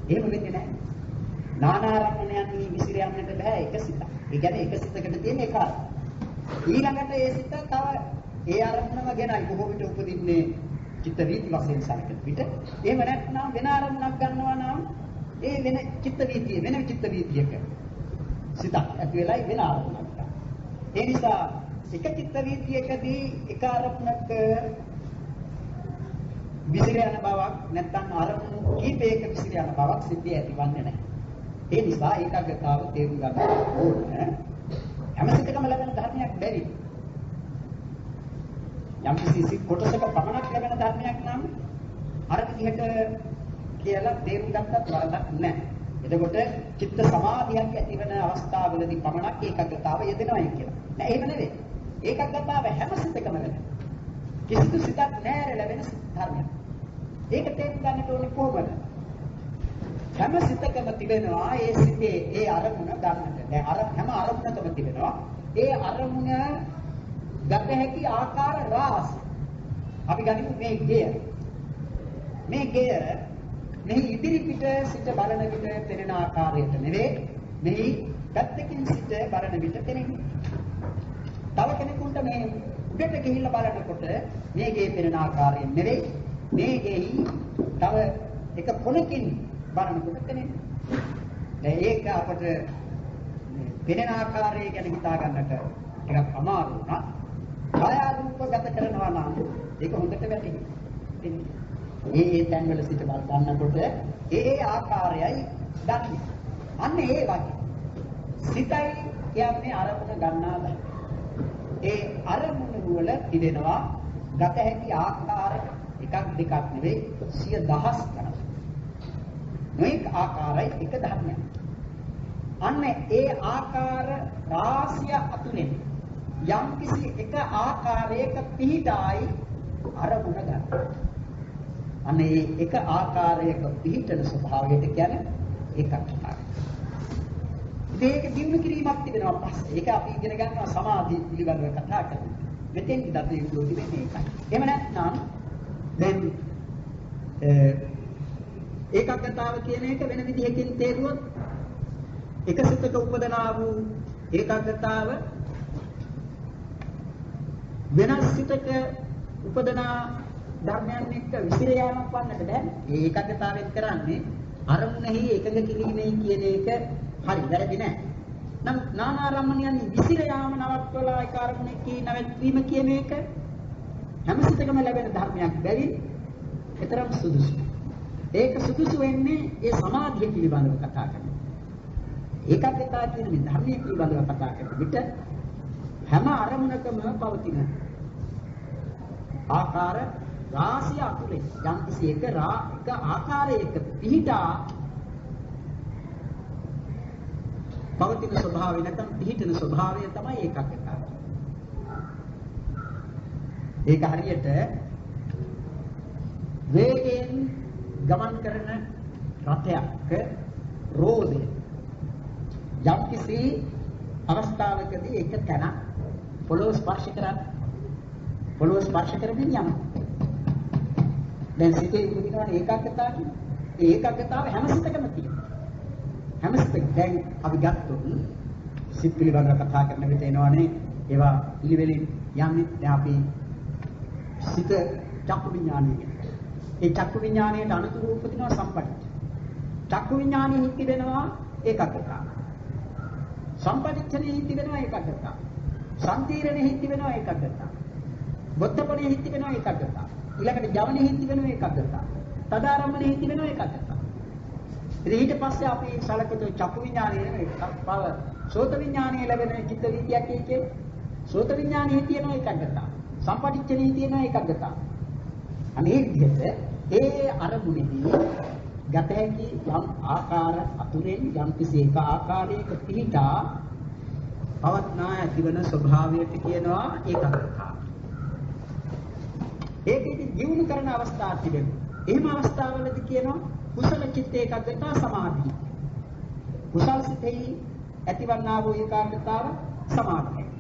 එහෙම වෙන්නේ නැහැ. නානා රම්මණයන්හි විසිර යන්නට බෑ එක සිතක්. ඒ කියන්නේ එක සිතකට තියෙන එක. ඊළඟට ඒ සිත තව ඒ අරමුණම ගෙනයි බොහෝ විට උපදින්නේ චිත්ත වීති වශයෙන් සැලකෙන විට. එහෙම නැත්නම් වෙන අරමුණක් ගන්නවා නම් ඒ වෙන චිත්ත වීතිය වෙන චිත්ත වීතියක සිතක් ඇති වෙලයි වෙන අරමුණක් ගන්න. ඒ නිසා එක චිත්ත වීතියකදී එක අරමුණක විසිර යන බවක් නැත්නම් අරමුණු කීපයක විසිර යන බවක් සිද්ධිය ඇතිවන්නේ නැහැ. ඒ නිසා ඒකාග්‍රතාව තේරුම් ගන්න ඕනේ. හැම සිතකම ලැබෙන ධර්මයක් බැරි. යම් කිසි කොටසක පමණක් ලැබෙන ධර්මයක් නම් අර විදිහට කියලා තේරුම් ගත්තත් වරදක් නැහැ. එතකොට චිත්ත සමාධියක් ඇති වෙන අවස්ථාවලදී පමණක් ඒකාග්‍රතාව යෙදෙනවා කියලා. නෑ එහෙම නෙවෙයි. ඒකාග්‍රතාව හැම සිතකම ලැබෙනවා. කිසිදු සිතක් නැහැ ලැබෙන ධර්මයක්. ඒක තේරුම් ගන්නට ඕනේ කොහොමද? හැම සිතකම තිබෙනවා ඒ සිතේ ඒ අරමුණ ගන්නට. දැන් හැම අරමුණකම තිබෙනවා ඒ අරමුණ ගත හැකි ආකාර රාශිය. අපි ගනිමු මේ ගෙය. මේ ගෙය මෙහි ඉදිරි පිට සිට බලන විට පෙනෙන ආකාරයට නෙවෙයි මෙහි පැත්තකින් සිට බලන විට පෙනෙන්නේ. තව කෙනෙකුට මේ උඩට ගිහිල්ලා බලනකොට මේ ගේ පෙනෙන ආකාරයෙන් නෙවෙයි මේ ගෙයි තව එක කොනකින් බලනකොට පෙනෙන්නේ. දැන් ඒක අපට පෙනෙන ආකාරය ගැන හිතා ගන්නට ටිකක් අමාරු වුණා. ඡායාරූප ගත කරනවා නම් ඒක හොඳට වැටහෙන්නේ. ඒ තැන්වල සිට බලනකොට ඒ ආකාරයයි දන්නේ. අන්න ඒ වගේ. සිතයි කියන්නේ අරමුණ ගන්නාද. ඒ අරමුණ වල තිබෙනවා ගත හැකි ආකාර එකක් දෙකක් නෙවෙයි 100,000 ගණන්. මේක ආකාරයි එක ධර්මයක්. අන්න ඒ ආකාර රාශිය අතුලෙන් යම් කිසි එක ආකාරයක පිහිටයි අරමුණ ගන්න. අනේ එක ආකාරයක පිහිටන ස්වභාවයට කියන්නේ ඒකක්තාවය. මේක දිනු කිරීමක් තිබෙනවා පස්සේ. ඒක අපි ඉගෙන ගන්නවා සමාධි පිළිබඳව කතා කරනවා. මෙතෙන් දත යුතු තිබෙන්නේ ඒකයි. එහෙම නැත්නම් දැන් ඒකක්තාව කියන එක වෙන විදිහකින් තේරුවොත් එක සිතක උපදනා වූ ඒකක්තාව වෙනස් සිතක උපදනා ධර්මයන් එක්ක විසිර යාමක් වන්නට බෑ. මේ ඒකග්ගතාවෙන් කරන්නේ අරමුණෙහි එකඟ කිරීමයි කියන එක හරි වැරදි නෑ. නමුත් නානාරම්මණයන් විසිර යාම නවත්වලා ඒ අරමුණේ නැවැත්වීම කියන එක හැම සිතකම ලැබෙන ධර්මයක් බැරි ඒතරම් සුදුසු. ඒක සුදුසු වෙන්නේ ඒ සමාධිය පිළිබඳව කතා කරනවා. ඒකග්ගතාව කියන මේ ධර්මයේ පිළිබඳව කතා කරන විට හැම අරමුණකම පවතින ආකාර රාශිය අතුලේ යම් කිසි එක ආකාරයක පිහිටා පවතින ස්වභාවය නැත්නම් පිහිටන ස්වභාවය තමයි ඒකග්ගතාව. ඒක හරියට වේගයෙන් ගමන් කරන රථයක රෝදය යම් කිසි අවස්ථාවකදී එක තැන පොළොව ස්පර්ශ කරමින් යනවා. දැන් සිතේ ඉදිරියට ඒකාග්‍රතාව කියන්නේ. ඒ ඒකාග්‍රතාව හැම සිතකම තියෙනවා. හැම සිතක දැන් අපි ගත්තොත් සිත් පිළිබඳව කතා කරන විට එනවනේ ඒවා පිළිවෙලින් යන්නේ. දැන් අපි සිත චක්කු විඥානය කියන්නේ. ඒ චක්කු විඥානයට අනුතුරු උපදිනවා සම්පටිච්ඡ. චක්කු විඥානයේ හිති වෙනවා ඒකාග්‍රතාව. සම්පටිච්ඡනේ හිති වෙනවා ඒකාග්‍රතාව. සංකීර්ණේ හිති වෙනවා ඒකාග්‍රතාව. බොත්තපණේ හිති වෙනවා ඒකාග්‍රතාව. ඊළඟට ජවනේ හිති වෙනවා ඒකාග්‍රතාව. තදාරම්මනේ හිති වෙනවා ඒකාග්‍රතාව. ඊට පස්සේ අපි සලකන චක්කු විඥානයේ බව සෝත විඥානයේ ලැබෙන චිත්ත වීතියක් කියන්නේ සෝත විඥානයේ තියෙන ඒකාග්‍රතාව. සම්පටිච්ඡනේ තියෙන ඒකාග්‍රතාව. අනේ විදිහට ඒ අරමුණේදී ගත හැකි යම් ආකාර අතුරෙන් යම් කිසි එක ආකාරයක පිහිටා පවත්නා ඇතිවන ස්වභාවයට කියනවා ඒකාග්‍රතාව. ඒකෙදි ජීවුන කරන අවස්ථාවක් තිබෙනවා. එහෙම අවස්ථාවලදී කියනවා කුසල චිත්ත ඒකාග්‍රතාව සමාධිය. කුසල් සිතෙහි ඇතිවන්නා වූ ඒකාග්‍රතාව සමාධිය.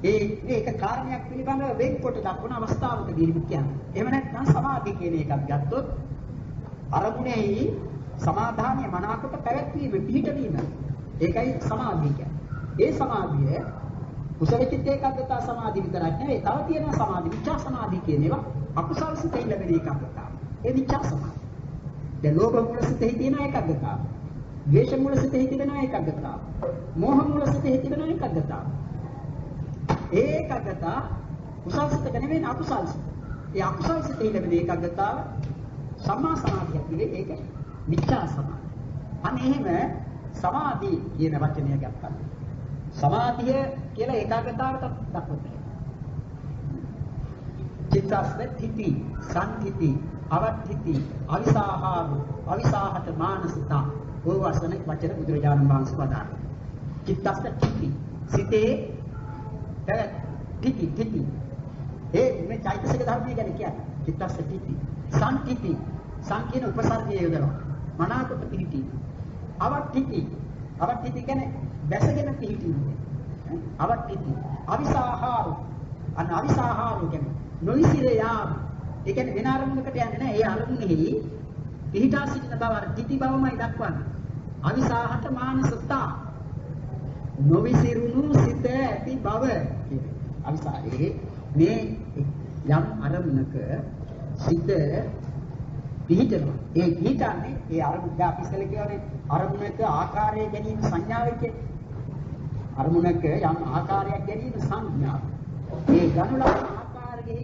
ඒක කාරණයක් පිළිබඳව වෙන්කොට දක්වන අවස්ථාවකදී කියන්නේ. එහෙම නැත්නම් සමාධිය කියන එකක් ගත්තොත් අරමුණෙහි සමාධානය මනාකොට පැවැත්වීම පිහිටවීම. ඒකයි සමාධිය කියන්නේ. ඒ සමාධිය කුසල චිත්ත ඒකාග්‍රතාව සමාධිය විතරක් නෙවෙයි. තව තියෙනවා සමාධි විචා සමාධිය කියන ඒවා අකුසල සිතෙහි ලැබෙන ඒකාග්‍රතාව. ඒ විචා සමාධිය. දැන් ලෝභ මූල සිතෙහි තියෙන ඒකාග්‍රතාව. ද්වේෂ මූල සිතෙහි තියෙන ඒකාග්‍රතාව. මෝහ මූල සිතෙහි තියෙන ඒකාග්‍රතාව. ඒකාග්‍රතාව කුසල සිතක නෙවෙයි අකුසල සිත. ඒ අකුසල සිතෙහි ලැබෙන ඒකාග්‍රතාව සම්මා සමාධියක් නෙවෙයි ඒක මිච්ඡා සමාධිය. අන්න එහෙම සමාධි කියන වචනය ගත්තා. සමාධිය කියලා ඒකාග්‍රතාවට දක්වන්නේ. චිත්තස්ථිති, සංහිති, අවත්ථිති, අවිසාහාරු, අවිසාහත මානසිතා. ඔය වචන බුදුරජාණන් වහන්සේ වදාළා. චිත්තස්ථිති සිතේ තිති ඒ මේ චෛතසික ධර්මය ගැන කියන්නේ චිත්තස්ථිති. සංහිති සංකීන උපසර්ගයේ යොදලා මනාකොට පිහිටි. අවත්ථිති කියන්නේ දැසගෙන පිහිටින්නේ. අවත්ථිති අවිසාහාරු අන්න අවිසාහාරු කියන්නේ නොයිසිර යාම. ඒ කියන්නේ වෙන අරමුණකට යන්නේ නැහැ. ඒ අරමුණෙහි පිහිටා සිටින බව අර තිති බවමයි දක්වන්නේ. අවිසාහත මානසතා නොවිසිරුණු සිත ඇති බව කියන්නේ. අවිසාරේ මේ යම් අරමුණක සිත පිහිටනවා. ඒ පිහිටන්නේ ඒ අරමුණ අපි ඉස්සෙල්ලා කියන්නේ අරමුණක ආකාරය ගැනීම සංඥාවක් කියන්නේ. අරමුණක යම් ආකාරයක් ගැනීම සංඥාව. ඒ ගනුලන ආකාරයේ